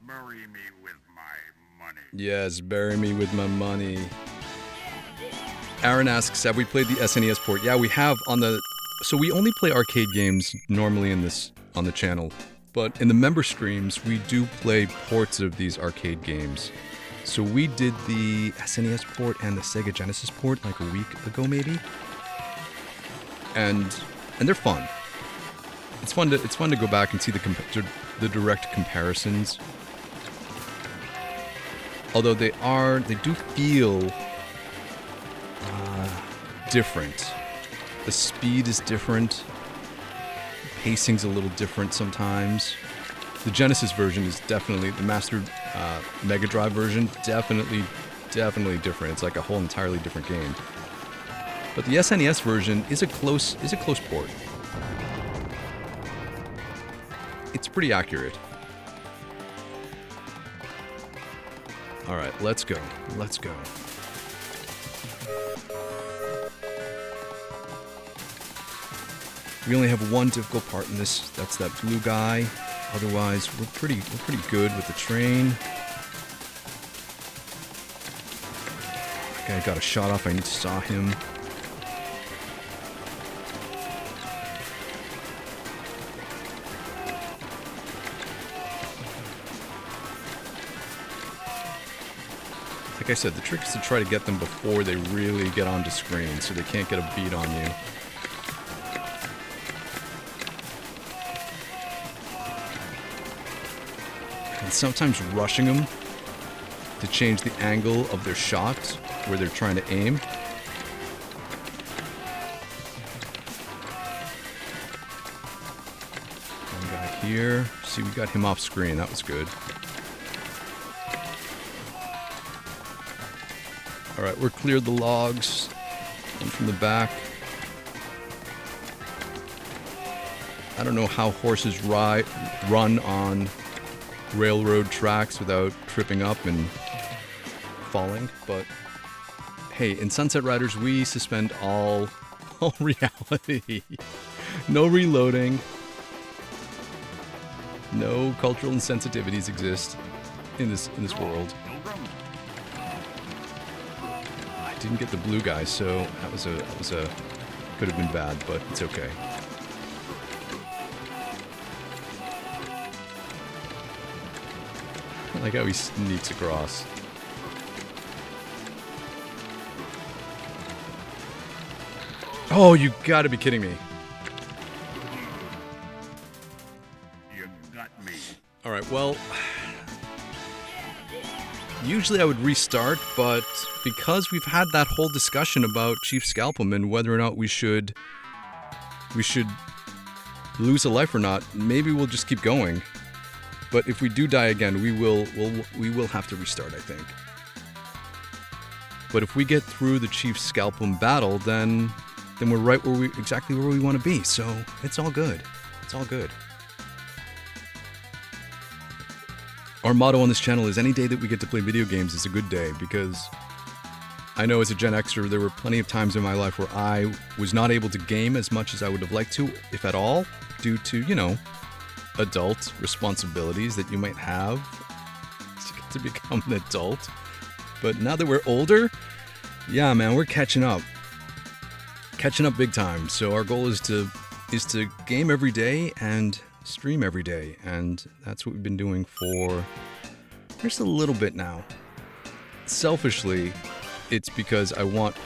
Bury me with my money. Yes, bury me with my money. Aaron asks, have we played the SNES port? Yeah, we have on the... So we only play arcade games normally on the channel. But in the member streams, we do play ports of these arcade games. So we did the SNES port and the Sega Genesis port like a week ago, maybe. And they're fun. It's fun to go back and see the direct comparisons. Although they do feel different. The speed is different. Pacing's a little different sometimes. The Genesis version is definitely the Master Mega Drive version. Definitely different. It's like a whole entirely different game. But the SNES version is a close port. It's pretty accurate. All right, let's go. Let's go. We only have one difficult part in this. That's that blue guy. Otherwise, we're pretty good with the train. That guy got a shot off. I need to saw him. Like I said, the trick is to try to get them before they really get onto screen, so they can't get a beat on you. And sometimes rushing them to change the angle of their shot where they're trying to aim. One guy here. See, we got him off screen. That was good. Alright, we're cleared the logs. One from the back. I don't know how horses run on railroad tracks without tripping up and falling, but hey, in Sunsetriders we suspend all reality. No reloading. No cultural insensitivities exist in this world. I didn't get the blue guy, so that was a could have been bad, but it's okay. I like how he sneaks across. Oh, you gotta be kidding me. You got me. Alright, well, usually I would restart, but because we've had that whole discussion about Chief Scalpum and whether or not we should lose a life or not, maybe we'll just keep going. But if we do die again, we will have to restart, I think. But if we get through the Chief Scalpum battle, then we're right where exactly where we want to be. So it's all good. It's all good. Our motto on this channel is any day that we get to play video games is a good day, because I know as a Gen Xer there were plenty of times in my life where I was not able to game as much as I would have liked to, if at all, due to, you know, adult responsibilities that you might have to become an adult. But now that we're older, yeah, man, we're catching up big time. So our goal is to game every day and stream every day, and that's what we've been doing for just a little bit now. Selfishly, it's because I want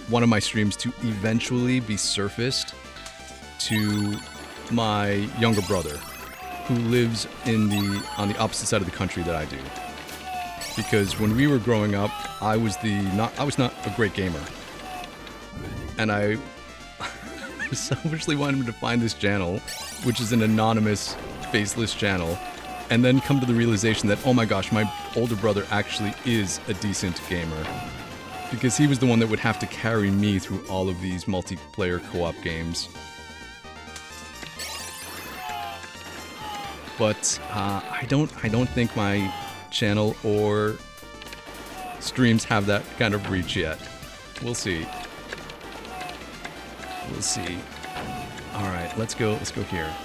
one of my streams to eventually be surfaced to my younger brother, who lives on the opposite side of the country that I do. Because when we were growing up, I was not a great gamer, and I selfishly wanted him to find this channel, which is an anonymous, faceless channel, and then come to the realization that, oh my gosh, my older brother actually is a decent gamer, because he was the one that would have to carry me through all of these multiplayer co-op games. But I don't think my channel or streams have that kind of reach yet. We'll see. We'll see. All right, let's go here.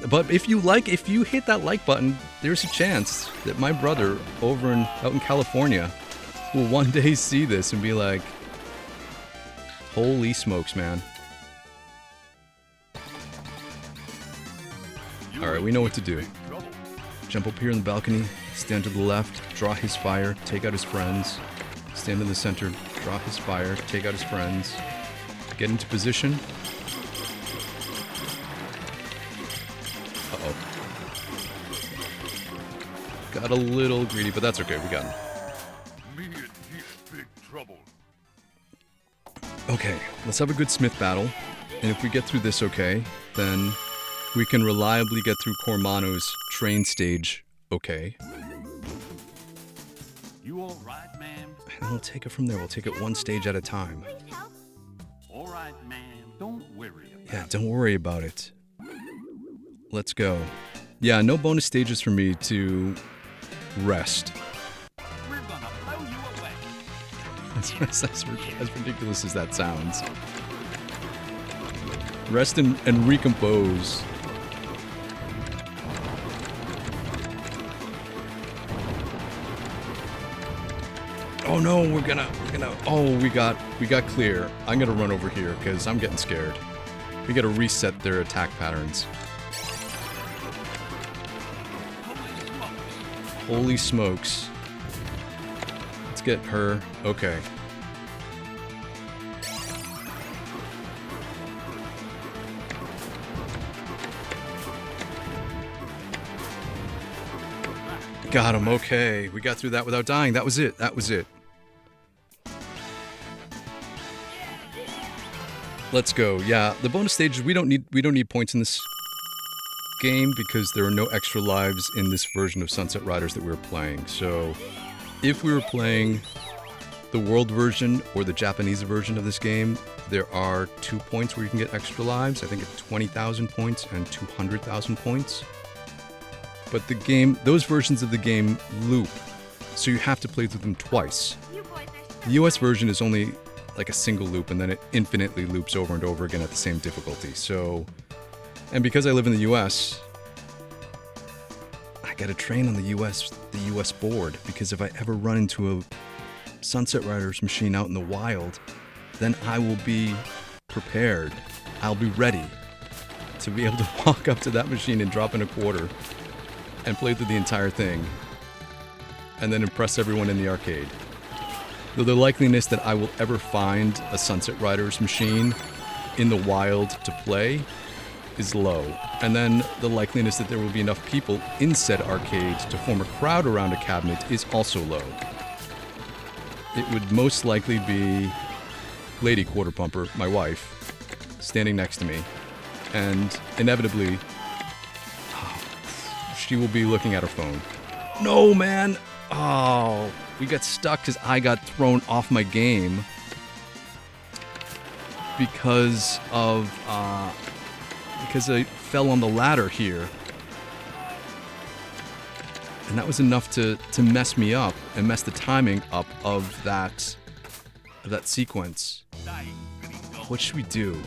But if you hit that like button, there's a chance that my brother out in California will one day see this and be like, "Holy smokes, man!" Alright, we know what to do. Jump up here in the balcony, stand to the left, draw his fire, take out his friends. Stand in the center, draw his fire, take out his friends. Get into position. Uh-oh. Got a little greedy, but that's okay, we got him. Me and he's big trouble. Okay, let's have a good Smith battle. And if we get through this okay, then we can reliably get through Cormano's train stage okay. You all right, ma'am? And we'll take it from there. We'll take it one stage at a time. Please help. All right, ma'am. Don't worry about Yeah, don't worry about it. Let's go. Yeah, no bonus stages for me to rest. We're gonna blow you away. As ridiculous as that sounds. Rest and recompose. Oh no, we're gonna. Oh, we got clear. I'm gonna run over here because I'm getting scared. We gotta reset their attack patterns. Holy smokes. Let's get her. Okay. Got him. Okay. We got through that without dying. That was it. That was it. Let's go. Yeah, the bonus stages, we don't need points in this game because there are no extra lives in this version of Sunsetriders that we were playing. So, if we were playing the world version or the Japanese version of this game, there are 2 points where you can get extra lives. I think it's 20,000 points and 200,000 points. But the game, those versions of the game loop, so you have to play through them twice. You boys are The US version is only like a single loop, and then it infinitely loops over and over again at the same difficulty. So, and because I live in the US, I gotta train on the US board, because if I ever run into a Sunsetriders machine out in the wild, then I will be prepared. I'll be ready to be able to walk up to that machine and drop in a quarter and play through the entire thing, and then impress everyone in the arcade. Though the likeliness that I will ever find a Sunsetriders machine in the wild to play is low. And then the likeliness that there will be enough people in said arcade to form a crowd around a cabinet is also low. It would most likely be Lady Quarter Pumper, my wife, standing next to me, and inevitably she will be looking at her phone. No, man! Oh, we got stuck because I got thrown off my game because I fell on the ladder here, and that was enough to mess me up and mess the timing up of that sequence. What should we do?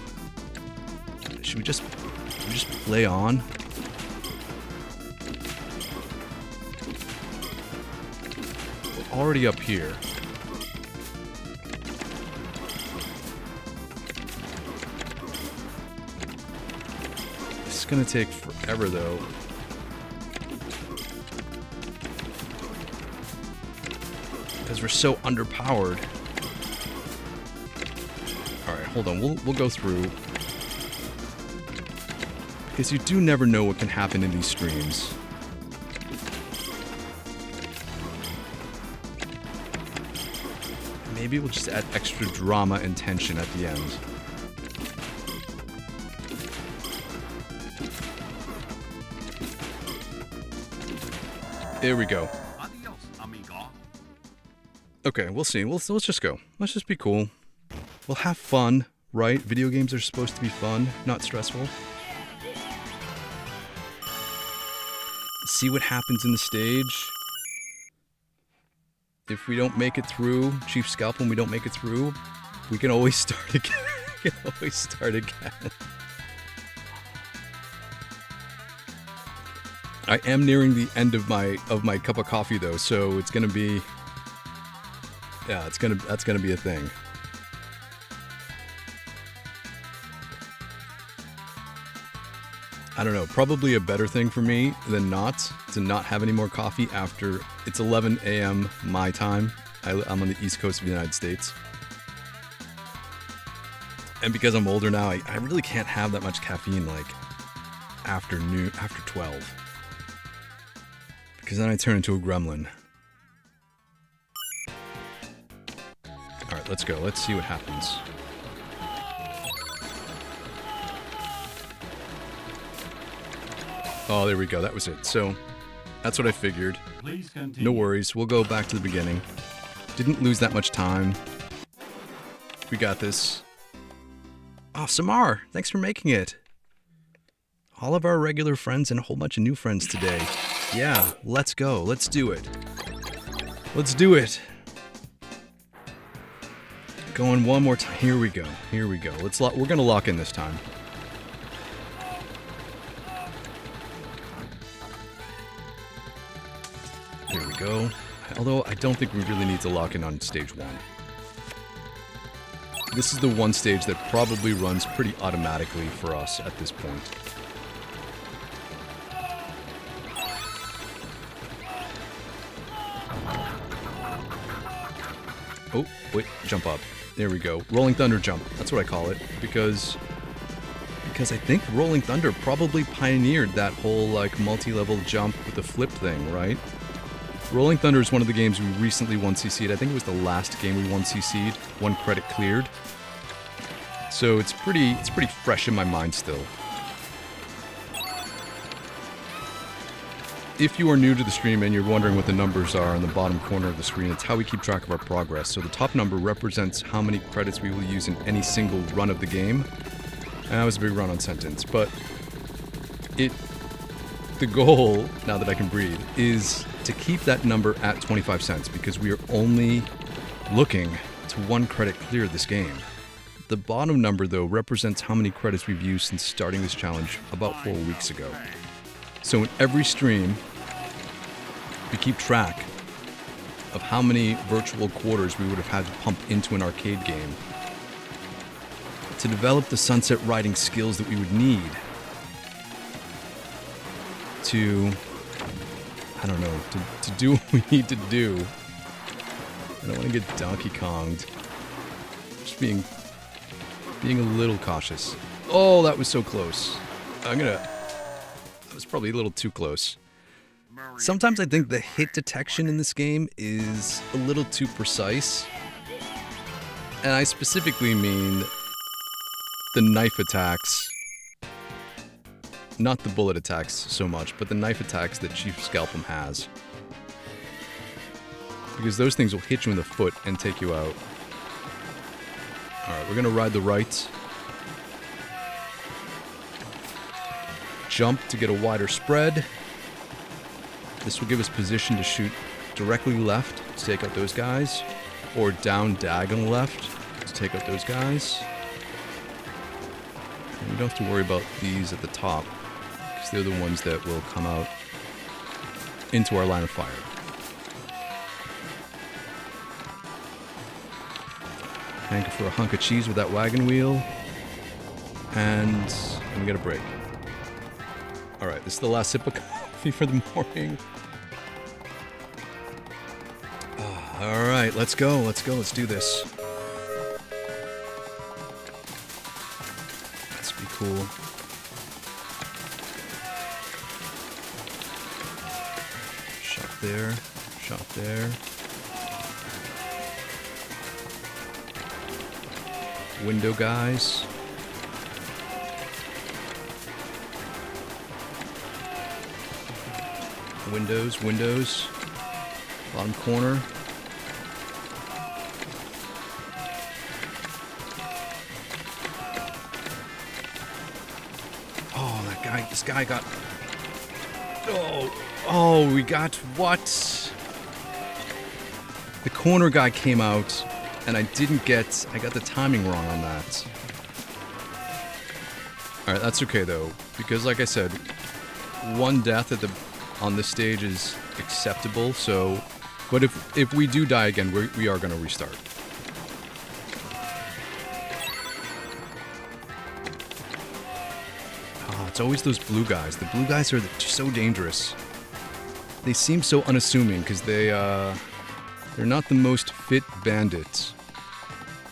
Should we just play on? Already up here. This is gonna take forever though. Because we're so underpowered. Alright, hold on, we'll go through. Because you do never know what can happen in these streams. Maybe we'll just add extra drama and tension at the end. There we go. Adios, amigo. Okay, we'll see. Let's just go. Let's just be cool. We'll have fun, right? Video games are supposed to be fun, not stressful. See what happens in the stage. If we don't make it through, Chief Scalp, when we don't make it through, we can always start again. We can always start again. I am nearing the end of my cup of coffee though, so it's gonna be, yeah, that's gonna be a thing. I don't know, probably a better thing for me than not to not have any more coffee after it's 11 a.m. my time. I'm on the East Coast of the United States. And because I'm older now, I really can't have that much caffeine like after 12. Because then I turn into a gremlin. Alright, let's go. Let's see what happens. Oh, there we go. That was it. So, that's what I figured. Please continue. No worries. We'll go back to the beginning. Didn't lose that much time. We got this. Oh, Samar, thanks for making it. all of our regular friends and a whole bunch of new friends today. Yeah, let's go. Let's do it. Let's do it. Going one more time. Here we go. Here we go. We're gonna lock in this time. Here we go. Although I don't think we really need to lock in on stage 1. This is the one stage that probably runs pretty automatically for us at this point. Oh, wait, jump up. There we go. Rolling Thunder jump. That's what I call it. Because I think Rolling Thunder probably pioneered that whole, like, multi-level jump with the flip thing, right? Rolling Thunder is one of the games we recently 1CC'd. I think it was the last game we 1CC'd. 1 credit cleared. So it's pretty fresh in my mind still. If you are new to the stream and you're wondering what the numbers are on the bottom corner of the screen, it's how we keep track of our progress. So the top number represents how many credits we will use in any single run of the game. And that was a big run on Sentence. But the goal, now that I can breathe, is to keep that number at 25 cents because we are only looking to 1 credit clear this game. The bottom number, though, represents how many credits we've used since starting this challenge about 4 weeks ago. So in every stream, we keep track of how many virtual quarters we would have had to pump into an arcade game to develop the sunset riding skills that we would need to, I don't know, to do what we need to do. I don't want to get Donkey Konged. Just being a little cautious. Oh, that was so close. That was probably a little too close. Sometimes I think the hit detection in this game is a little too precise. And I specifically mean the knife attacks. Not the bullet attacks so much, but the knife attacks that Chief Scalpum has. Because those things will hit you in the foot and take you out. Alright, we're gonna ride the right. Jump to get a wider spread. This will give us position to shoot directly left to take out those guys. Or down diagonal left to take out those guys. And we don't have to worry about these at the top, because they're the ones that will come out into our line of fire. Hanker for a hunk of cheese with that wagon wheel. And we get a break. Alright, this is the last sip of coffee for the morning. Alright, let's go, let's do this. Let's be cool. Shot there, shot there. Window guys. Windows. Bottom corner. Oh, this guy got... Oh, we got what? The corner guy came out, and I got the timing wrong on that. Alright, that's okay though, because like I said, 1 death on this stage is acceptable, so... But if we do die again, we are going to restart. Oh, it's always those blue guys. The blue guys are so dangerous. They seem so unassuming, because they're not the most fit bandits,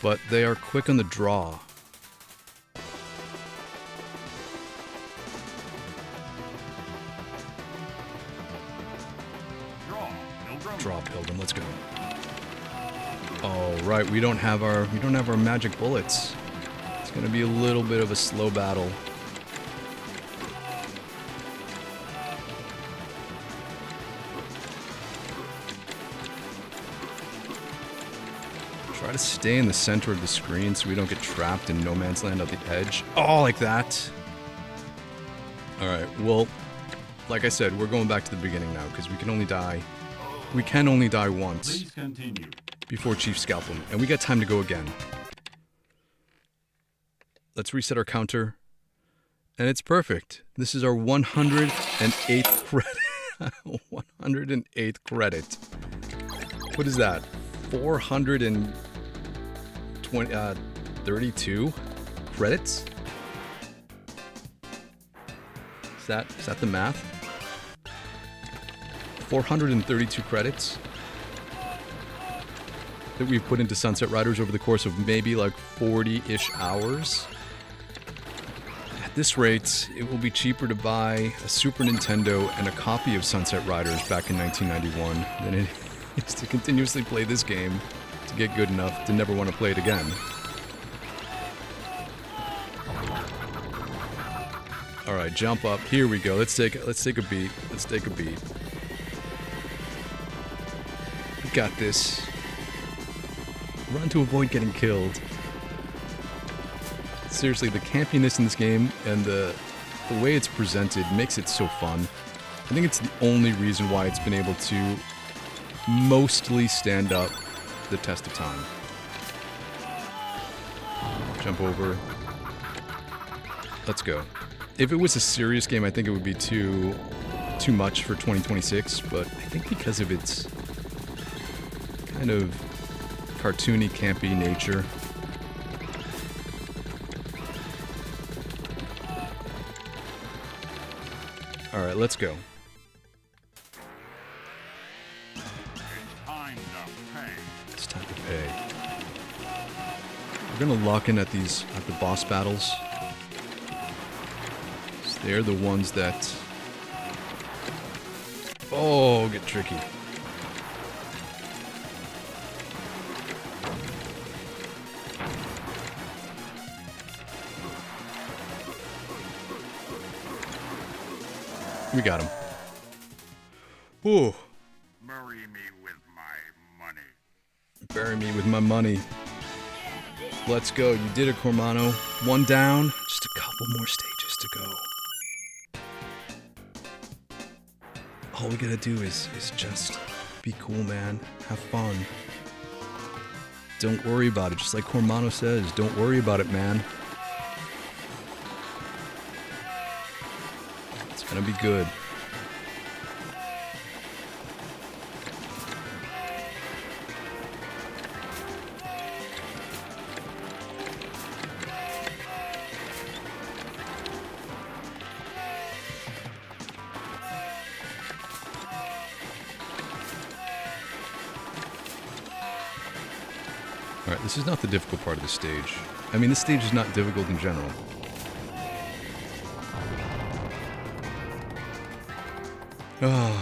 but they are quick on the draw. Draw Pilgrim, let's go. Oh, right, we don't have our magic bullets. It's gonna be a little bit of a slow battle. Try to stay in the center of the screen so we don't get trapped in no man's land at the edge. Oh, like that. Alright, well, like I said, we're going back to the beginning now, because we can only die once Please continue. before Chief scalp him, and we got time to go again. Let's reset our counter, and it's perfect. This is our 108th credit. 108th credit. What is that? 432 credits? Is that the math? 432 credits that we've put into Sunsetriders over the course of maybe like 40-ish hours. At this rate, it will be cheaper to buy a Super Nintendo and a copy of Sunsetriders back in 1991 than it is to continuously play this game to get good enough to never want to play it again. All right, jump up. Here we go. Let's take a beat. Let's take a beat. We got this. Run to avoid getting killed. Seriously, the campiness in this game and the way it's presented makes it so fun. I think it's the only reason why it's been able to mostly stand up the test of time. Jump over. Let's go. If it was a serious game, I think it would be too much for 2026, but I think because of its kind of cartoony, campy nature. Alright, let's go. Time to pay. It's time to pay. We're gonna lock in at the boss battles. So they're the ones that... Oh, get tricky. We got him. Ooh. Bury me with my money. Bury me with my money. Let's go. You did it, Cormano. One down. Just a couple more stages to go. All we gotta do is just be cool, man. Have fun. Don't worry about it. Just like Cormano says, don't worry about it, man. It's gonna be good. Alright, this is not the difficult part of the stage. I mean, this stage is not difficult in general. How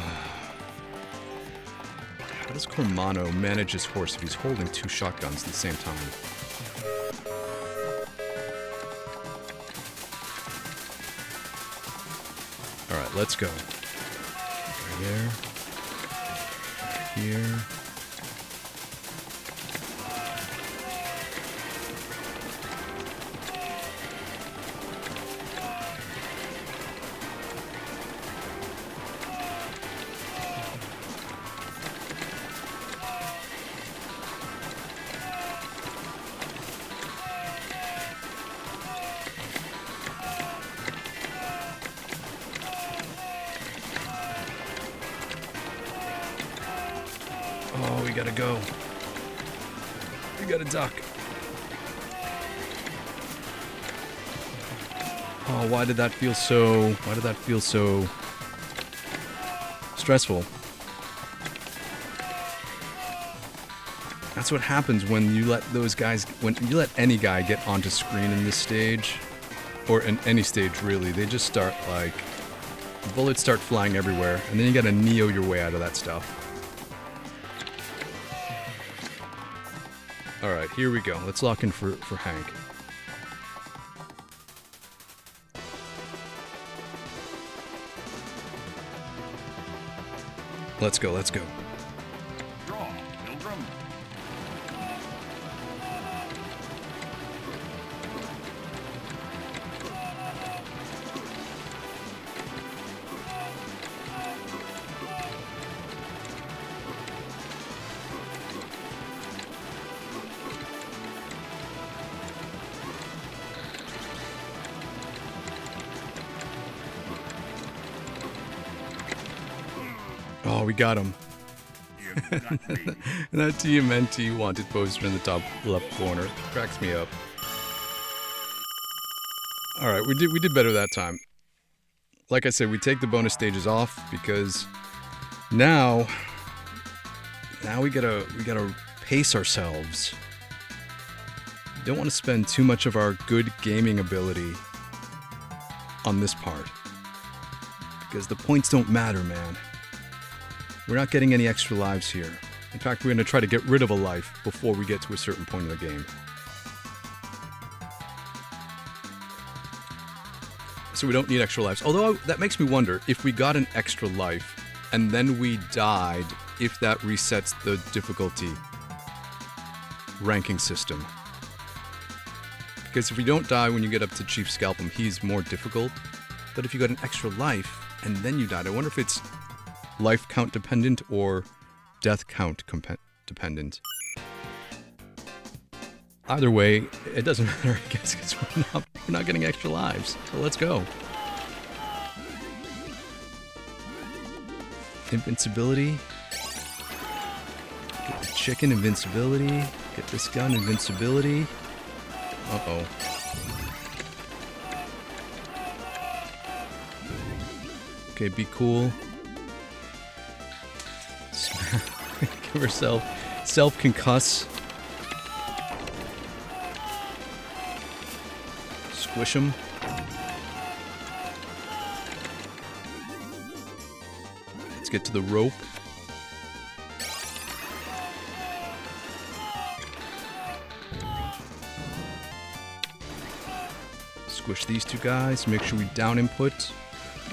does Cormano manage his horse if he's holding two shotguns at the same time? Alright, let's go. Right there. Right here. Oh, we gotta go. We gotta duck. Oh, why did that feel so stressful? That's what happens when you let any guy get onto screen in this stage, or in any stage really. They just start like, bullets start flying everywhere, and then you gotta Neo your way out of that stuff. Alright, here we go. Let's lock in for Hank. Let's go, let's go. Draw, Pilgrim. Oh, we got him. You got me. And that TMNT wanted poster in the top left corner cracks me up. All right, we did better that time. Like I said, we take the bonus stages off because now we gotta pace ourselves. We don't want to spend too much of our good gaming ability on this part because the points don't matter, man. We're not getting any extra lives here. In fact, we're going to try to get rid of a life before we get to a certain point in the game. So we don't need extra lives. Although that makes me wonder if we got an extra life and then we died, if that resets the difficulty ranking system. Because if we don't die when you get up to Chief Scalpum, he's more difficult. But if you got an extra life and then you died, I wonder if it's life count dependent or death count dependent. Either way, it doesn't matter, I guess, because we're not getting extra lives. So let's go. Invincibility. Get the chicken, invincibility. Get this gun, invincibility. Uh-oh. Okay, be cool. Give herself self-concuss. Squish him. Let's get to the rope. Squish these two guys. Make sure we down input.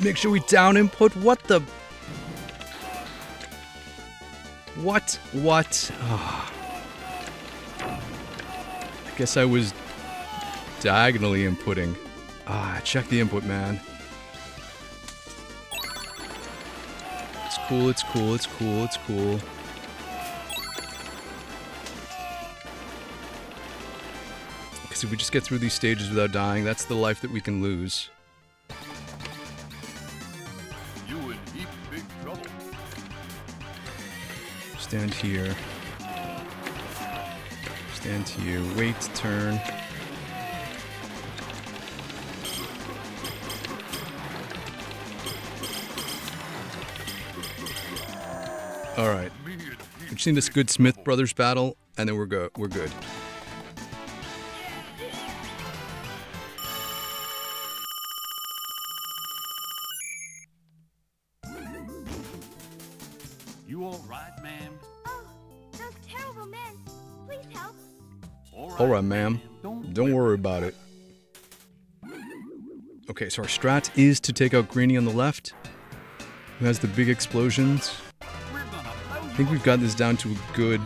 Make sure we down input. What the... What? Oh. I guess I was diagonally inputting. Check the input, man. It's cool, it's cool, it's cool, it's cool. Because if we just get through these stages without dying, that's the life that we can lose. You in heap big trouble. Stand here. Stand here. Wait, turn. All right. We just need this good Smith Brothers battle, and then we're good. We're good. You all right, ma'am? Oh, those terrible men. Please help. All right, ma'am. Don't worry about it. Okay, so our strat is to take out Greenie on the left, who has the big explosions. I think we've got this down to a good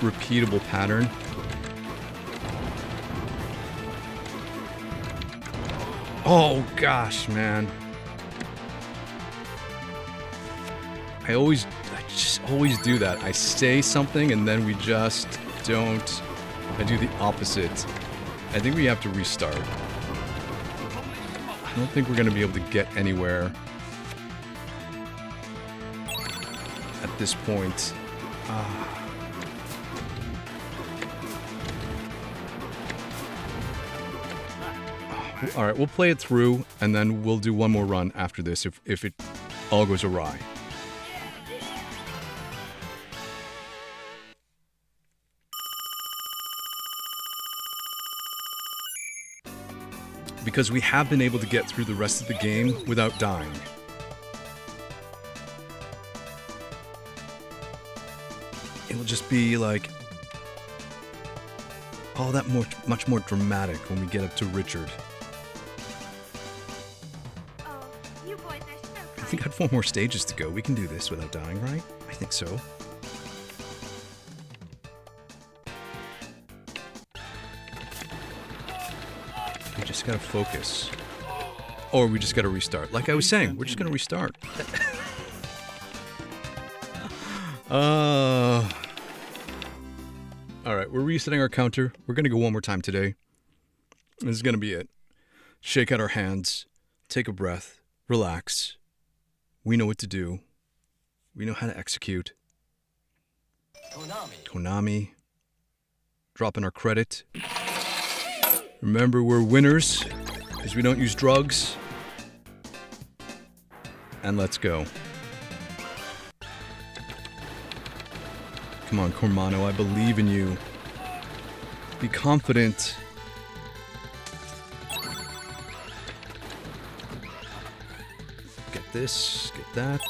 repeatable pattern. Oh gosh, man. I just always do that. I say something and then we just don't. I do the opposite. I think we have to restart. I don't think we're going to be able to get anywhere at this point. All right, we'll play it through, and then we'll do one more run after this if it all goes awry. Because we have been able to get through the rest of the game without dying. It'll just be like, all that much more dramatic when we get up to Richard. Oh, you boys are so I think I got 4 more stages to go. We can do this without dying, right? I think so. We just gotta focus. Or we just gotta restart. Like I was saying, we're just gonna restart. Alright, we're resetting our counter. We're gonna go one more time today. This is gonna be it. Shake out our hands, take a breath, relax, We know what to do. We know how to execute. Konami. Dropping our credit. Remember, we're winners because we don't use drugs. And let's go. Come on, Cormano, I believe in you. Be confident. Get this, get that.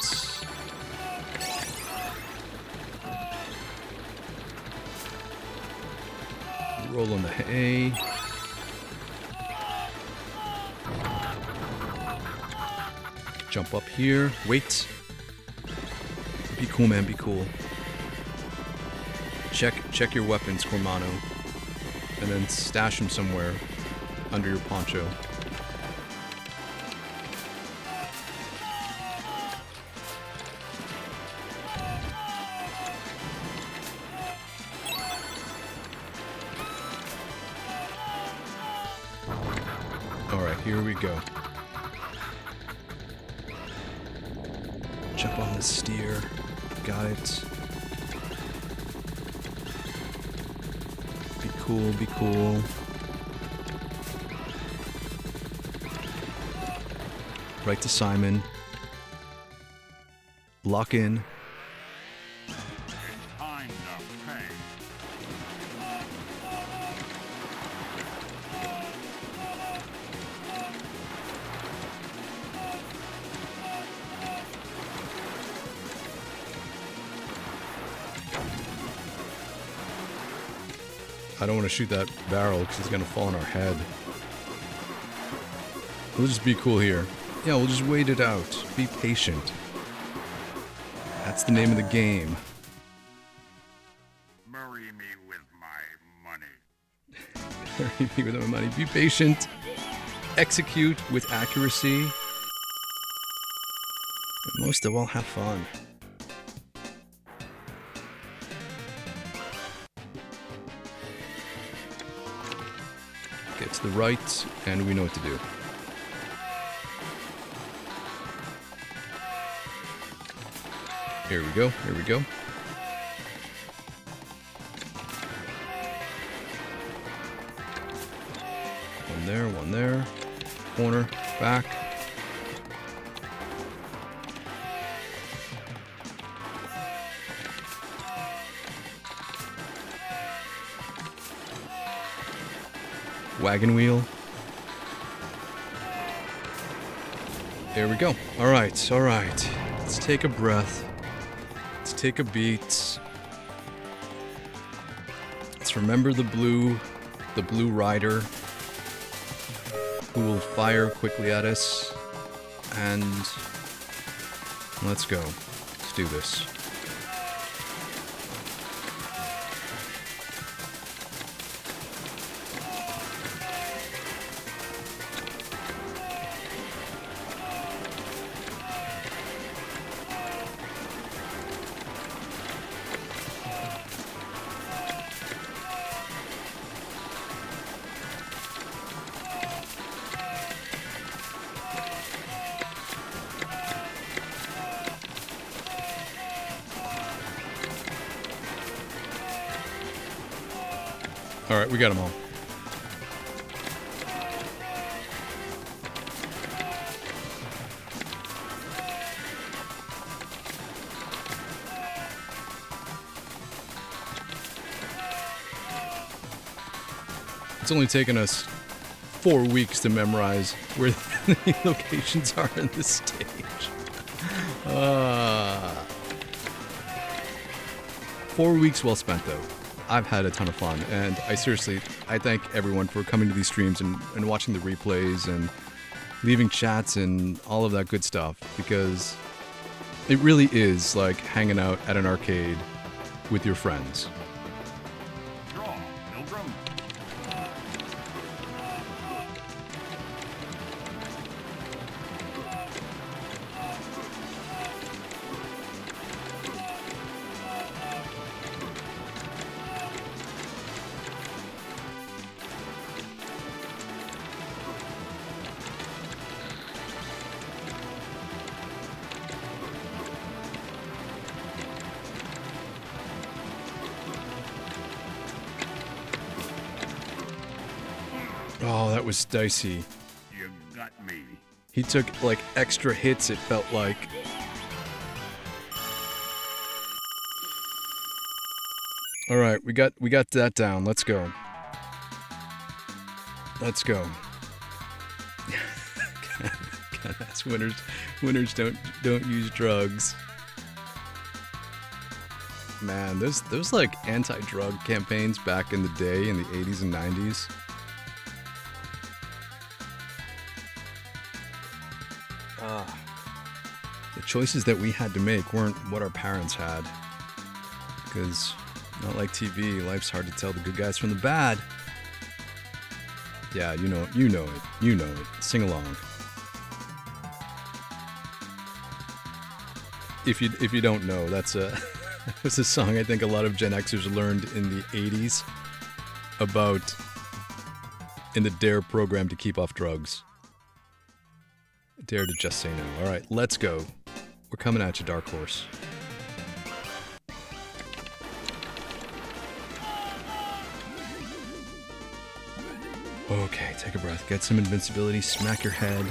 Roll on the hay. Jump up here. Wait. Be cool, man. Be cool. Check your weapons, Cormano. And then stash them somewhere under your poncho. Alright, here we go. Jump on the steer. Got it. Be cool, be cool. Right to Simon. Lock in. Time to pay. I don't want to shoot that barrel because it's going to fall on our head. We'll just be cool here. Yeah, we'll just wait it out. Be patient. That's the name of the game. Marry me with my money. Marry me with my money. Be patient. Execute with accuracy. And most of all, have fun. Get to the right, and we know what to do. Here we go, here we go. One there. Corner, back. Wagon wheel. There we go. All right. Let's take a breath. Let's take a beat. Let's remember the blue rider who will fire quickly at us. And let's go. Let's do this. All right, we got them all. It's only taken us 4 weeks to memorize where the locations are in this stage. 4 weeks well spent, though. I've had a ton of fun, and I thank everyone for coming to these streams and watching the replays and leaving chats and all of that good stuff, because it really is like hanging out at an arcade with your friends. Draw, Pilgrim. Oh, that was dicey. You got me. He took like extra hits, it felt like. All right, we got that down. Let's go. Let's go. That's winners don't use drugs. Man, those like anti-drug campaigns back in the day in the 80s and 90s. The choices that we had to make weren't what our parents had. Because not like TV, life's hard to tell the good guys from the bad. Yeah, you know it. Sing along. If you don't know, that's a song I think a lot of Gen Xers learned in the 80s about in the DARE program to keep off drugs. Dare to just say no. All right, let's go. We're coming at you, Dark Horse. Okay, take a breath. Get some invincibility. Smack your head.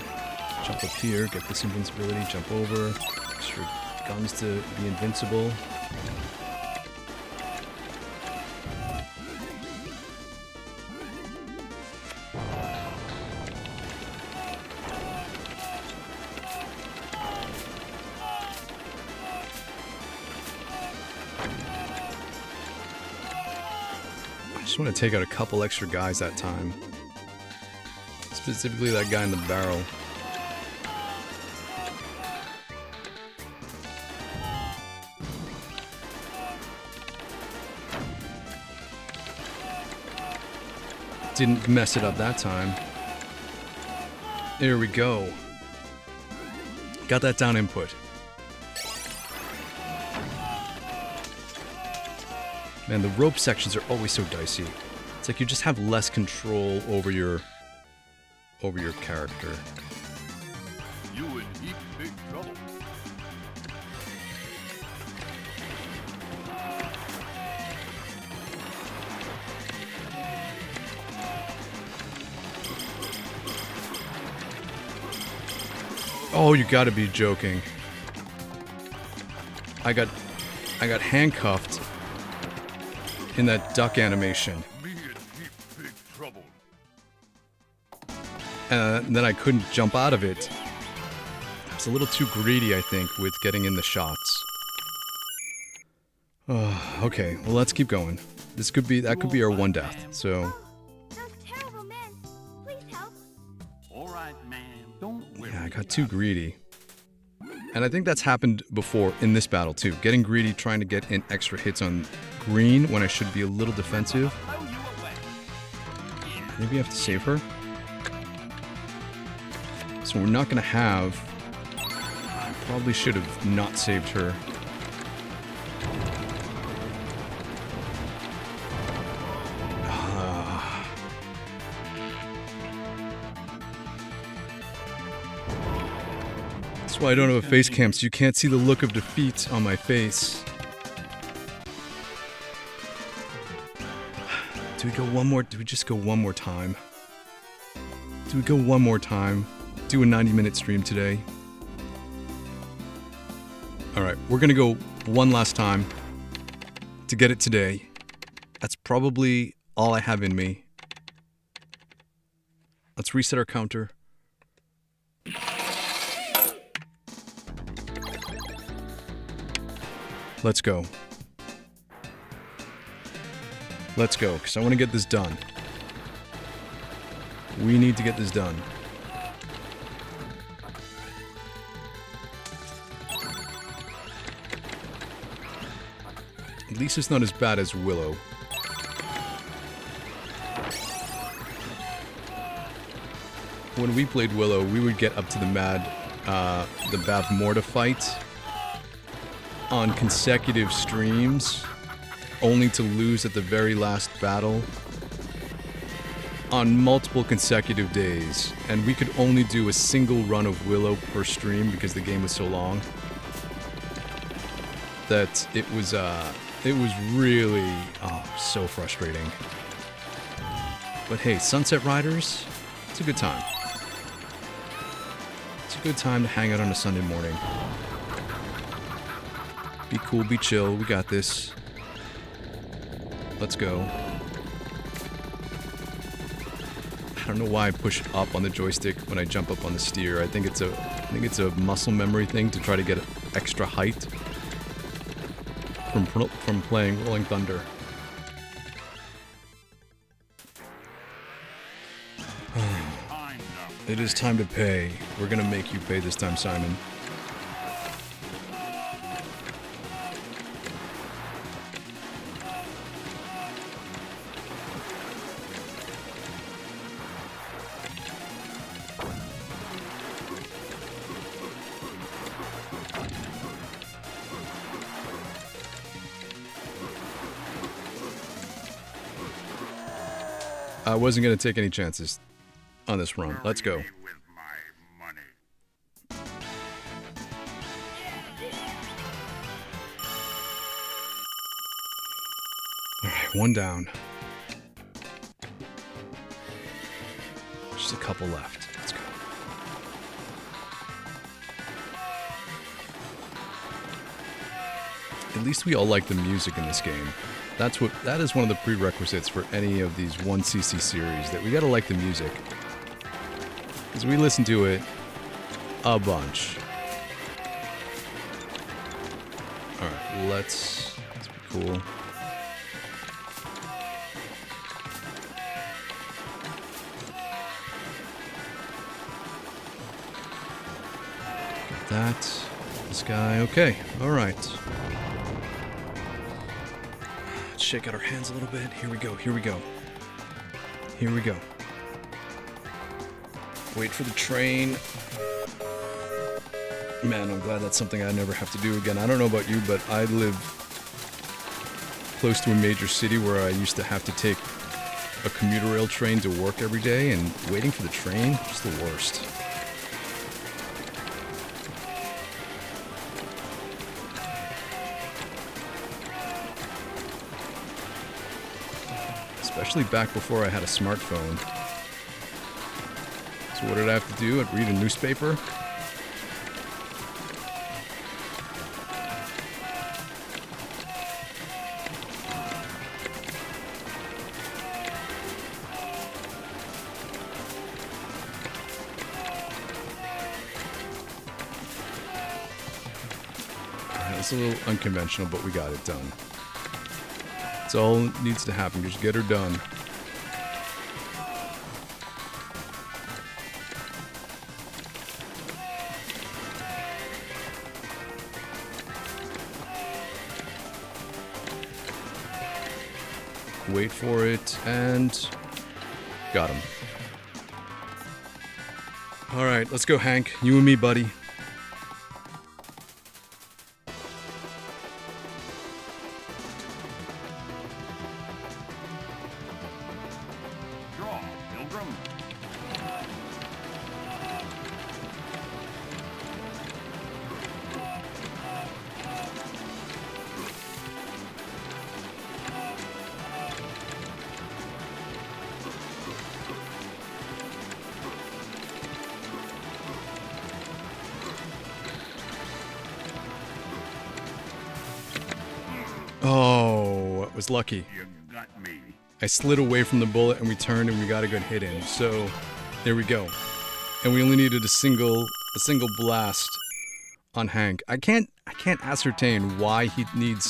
Jump up here. Get this invincibility. Jump over. Extra guns to be invincible. I just want to take out a couple extra guys that time. Specifically that guy in the barrel. Didn't mess it up that time. There we go. Got that down input. Man, the rope sections are always so dicey. It's like you just have less control over your character. You in deep big trouble. Oh, you gotta be joking. I got handcuffed in that duck animation. Me in deep big trouble. And then I couldn't jump out of it. I was a little too greedy, I think, with getting in the shots. Okay, well, let's keep going. That could be our one death, so... Those terrible men. Please help. All right, man. Don't worry. Yeah, I got too greedy. And I think that's happened before in this battle, too. Getting greedy, trying to get in extra hits on green when I should be a little defensive. Maybe I have to save her. So we're not going to have... Probably should have not saved her. That's why I don't have a face cam, so you can't see the look of defeat on my face. Do we just go one more time? Do we go one more time? Do a 90-minute stream today? Alright, we're gonna go one last time to get it today. That's probably all I have in me. Let's reset our counter. Let's go. Let's go, because I want to get this done. We need to get this done. At least it's not as bad as Willow. When we played Willow, we would get up to the Bav Morta fight on consecutive streams, only to lose at the very last battle on multiple consecutive days. And we could only do a single run of Willow per stream because the game was so long that it was really so frustrating. But hey, Sunsetriders, it's a good time. It's a good time to hang out on a Sunday morning. Be cool, be chill, we got this. Let's go. I don't know why I push up on the joystick when I jump up on the steer. I think it's a muscle memory thing to try to get extra height from playing Rolling Thunder. It is time to pay. We're gonna make you pay this time, Simon. I wasn't going to take any chances on this run. Let's go. With my money. Alright, one down. Just a couple left. Let's go. At least we all like the music in this game. That is one of the prerequisites for any of these 1cc series, that we gotta like the music. Because we listen to it a bunch. Alright, let's be cool. Got that. This guy, okay, alright. Shake out our hands a little bit. Here we go, here we go. Here we go. Wait for the train. Man, I'm glad that's something I never have to do again. I don't know about you, but I live close to a major city where I used to have to take a commuter rail train to work every day, and waiting for the train, just the worst. Especially back before I had a smartphone. So what did I have to do? I'd read a newspaper. Alright, it's a little unconventional, but we got it done. That's all that needs to happen. Just get her done. Wait for it, and got him. All right, let's go, Hank. You and me, buddy. Draw, Pilgrim. Oh, I was lucky. You got me. I slid away from the bullet and we turned and we got a good hit in. So there we go. And we only needed a single blast on Hank. I can't ascertain why he needs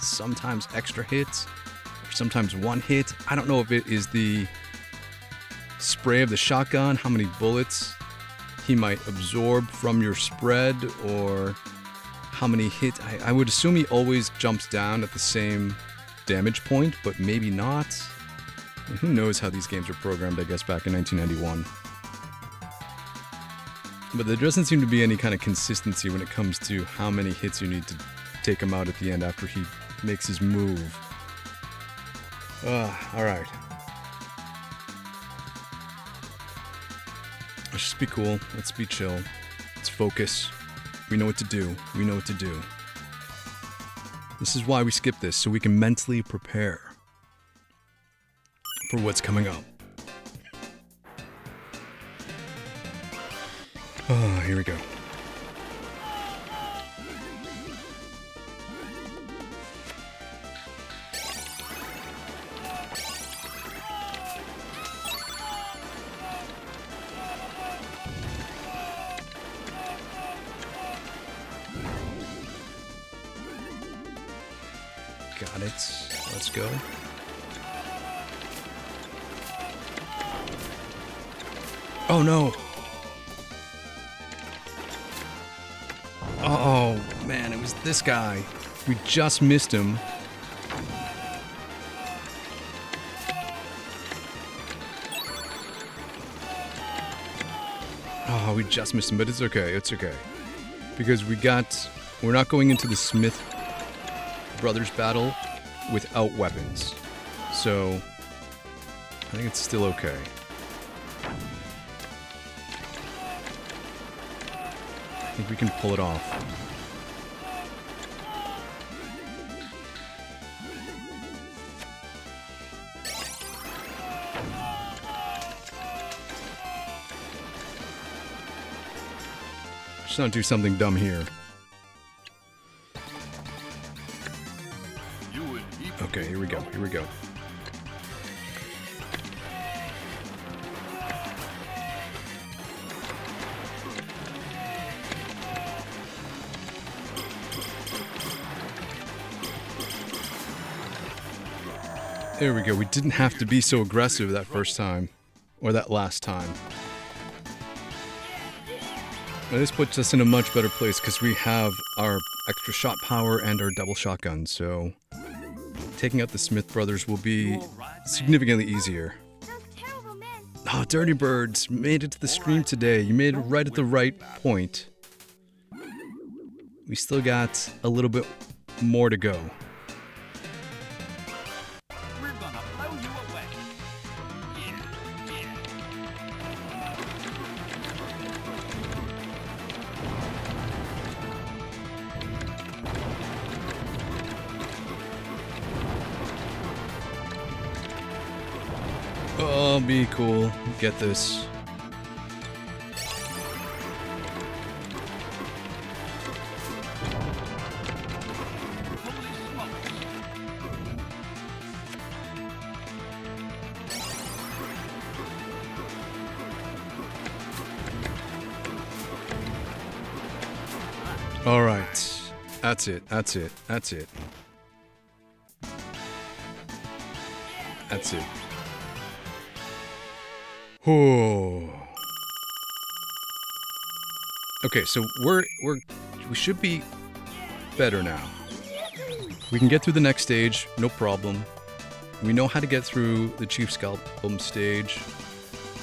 sometimes extra hits or sometimes one hit. I don't know if it is the spray of the shotgun, how many bullets he might absorb from your spread, or how many hits. I would assume he always jumps down at the same damage point, but maybe not. And who knows how these games were programmed, I guess, back in 1991. But there doesn't seem to be any kind of consistency when it comes to how many hits you need to take him out at the end after he makes his move. Alright. Let's just be cool. Let's be chill. Let's focus. We know what to do. We know what to do. This is why we skip this, so we can mentally prepare for what's coming up. Oh, here we go. Got it. Let's go. Oh no! Oh man, it was this guy. We just missed him. Oh, we just missed him, but it's okay. It's okay. Because we're not going into the Smith Brothers battle without weapons. So, I think it's still okay. I think we can pull it off. Just not do something dumb here. Okay, here we go. Here we go. There we go. We didn't have to be so aggressive that first time. Or that last time. Now this puts us in a much better place because we have our extra shot power and our double shotgun, so taking out the Smith brothers will be significantly easier. Those terrible men. Oh, Dirty Birds made it to the stream today. You made it right at the right point. We still got a little bit more to go. We're gonna blow you away. Oh, be cool. Get this. All right. That's it. That's it. That's it. That's it. Oh. Okay, so we should be better now. We can get through the next stage, no problem. We know how to get through the Chief Scalpel stage.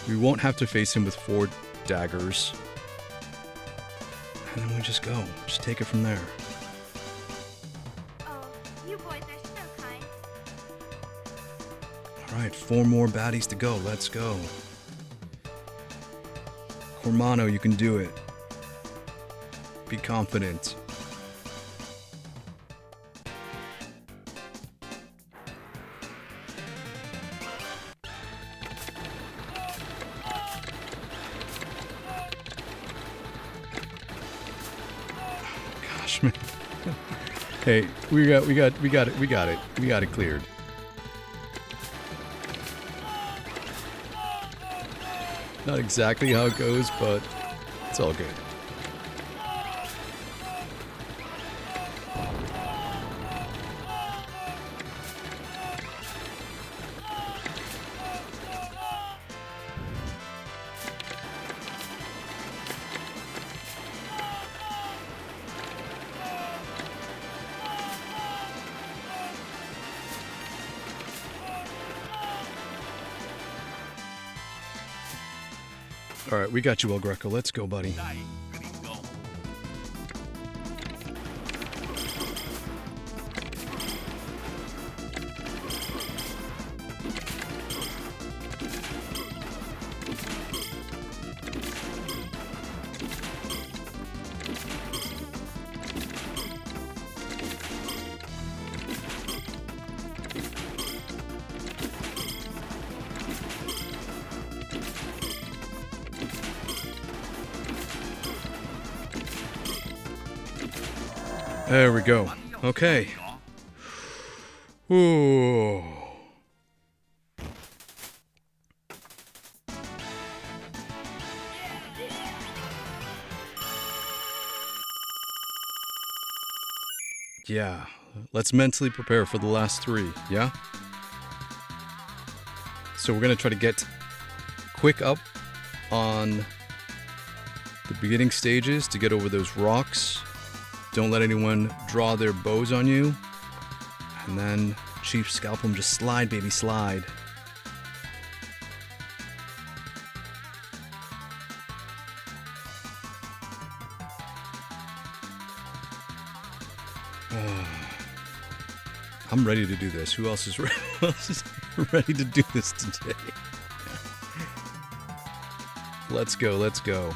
We won't have to face him with 4 daggers. And then we just go. Just take it from there. Oh, you boys are so kind. Alright, 4 more baddies to go. Let's go. Cormano, you can do it. Be confident. Gosh, man. Hey, we got it cleared. Not exactly how it goes, but it's all good. All right, we got you, El Greco. Let's go, buddy. There we go. Okay. Ooh. Yeah, let's mentally prepare for the last three, yeah? So we're gonna try to get quick up on the beginning stages to get over those rocks. Don't let anyone draw their bows on you. And then Chief Scalpel, just slide, baby, slide. I'm ready to do this. Who else is ready to do this today? Let's go, let's go.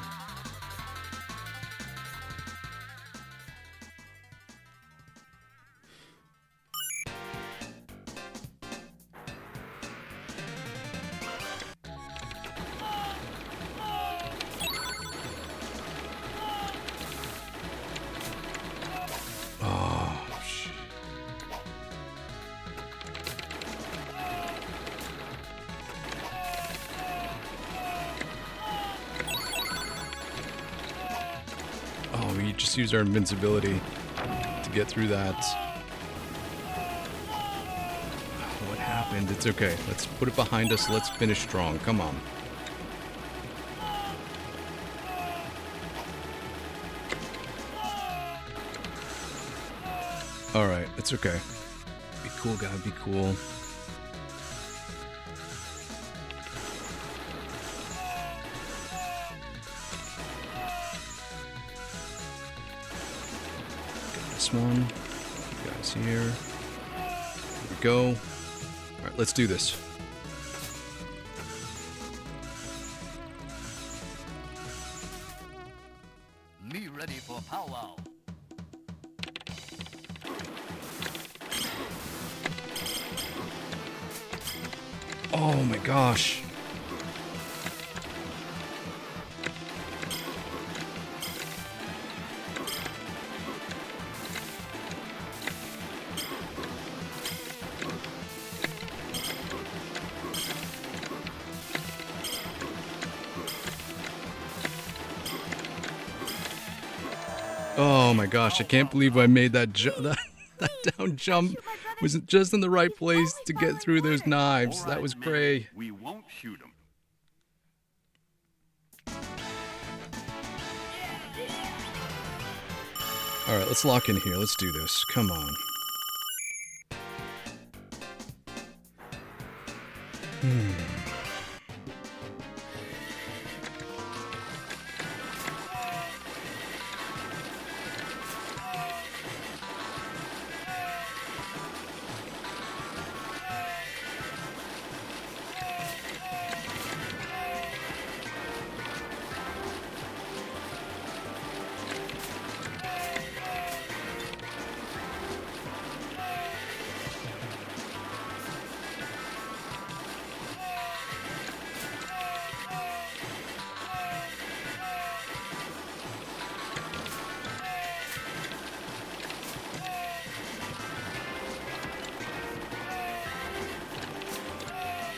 We just used our invincibility to get through that. What happened? It's okay. Let's put it behind us. Let's finish strong. Come on. Alright, it's okay. Be cool, guy. Be cool. One. You guys here. Here we go. Alright, let's do this. Me ready for powwow. Oh my gosh. Oh my gosh, I can't believe I made that that down jump was just in the right place to get through those knives. That was great. We won't shoot him. Alright, let's lock in here. Let's do this. Come on.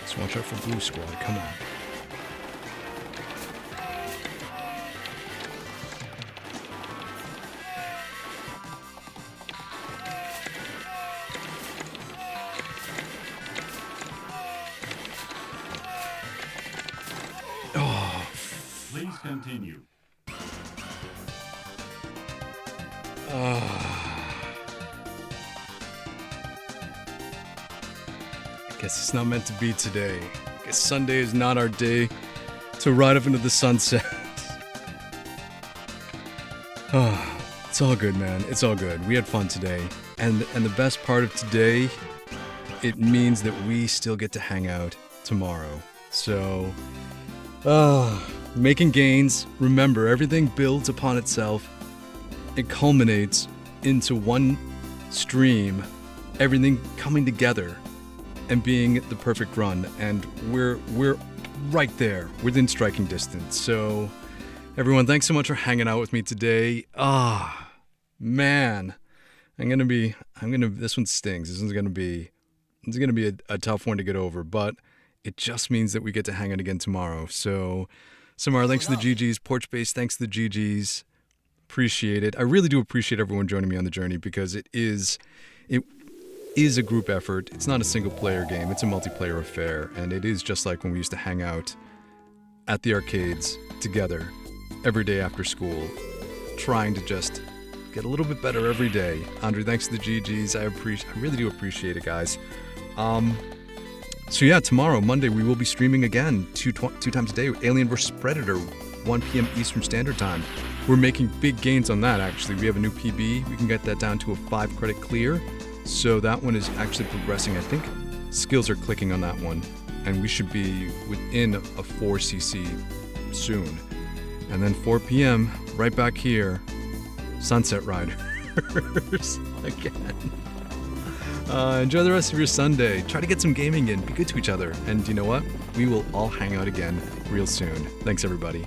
Let's watch out for Blue Squad. Come on. Oh. Please continue. Guess it's not meant to be today. Guess Sunday is not our day to ride up into the sunset. It's all good, man. It's all good. We had fun today. And the best part of today, it means that we still get to hang out tomorrow. So, making gains. Remember, everything builds upon itself. It culminates into one stream. Everything coming together and being the perfect run, and we're right there within striking distance. So everyone, thanks so much for hanging out with me today. Man, This one stings. This one's gonna be a tough one to get over, but it just means that we get to hang out again tomorrow. So, Samara, thanks to the GGs. Porch Base, thanks to the GGs. Appreciate it. I really do appreciate everyone joining me on the journey because it is a group effort. It's not a single player game. It's a multiplayer affair, and it is just like when we used to hang out at the arcades together every day after school, trying to just get a little bit better every day. Andre, thanks to the GGs. I really do appreciate it, guys. So yeah, tomorrow, Monday, we will be streaming again two times a day. Alien vs. Predator, 1 p.m. Eastern Standard Time. We're making big gains on that, actually. We have a new PB. We can get that down to a 5-credit clear. So that one is actually progressing. I think skills are clicking on that one. And we should be within a 4cc soon. And then 4 p.m., right back here, Sunsetriders again. Enjoy the rest of your Sunday. Try to get some gaming in. Be good to each other. And you know what? We will all hang out again real soon. Thanks, everybody.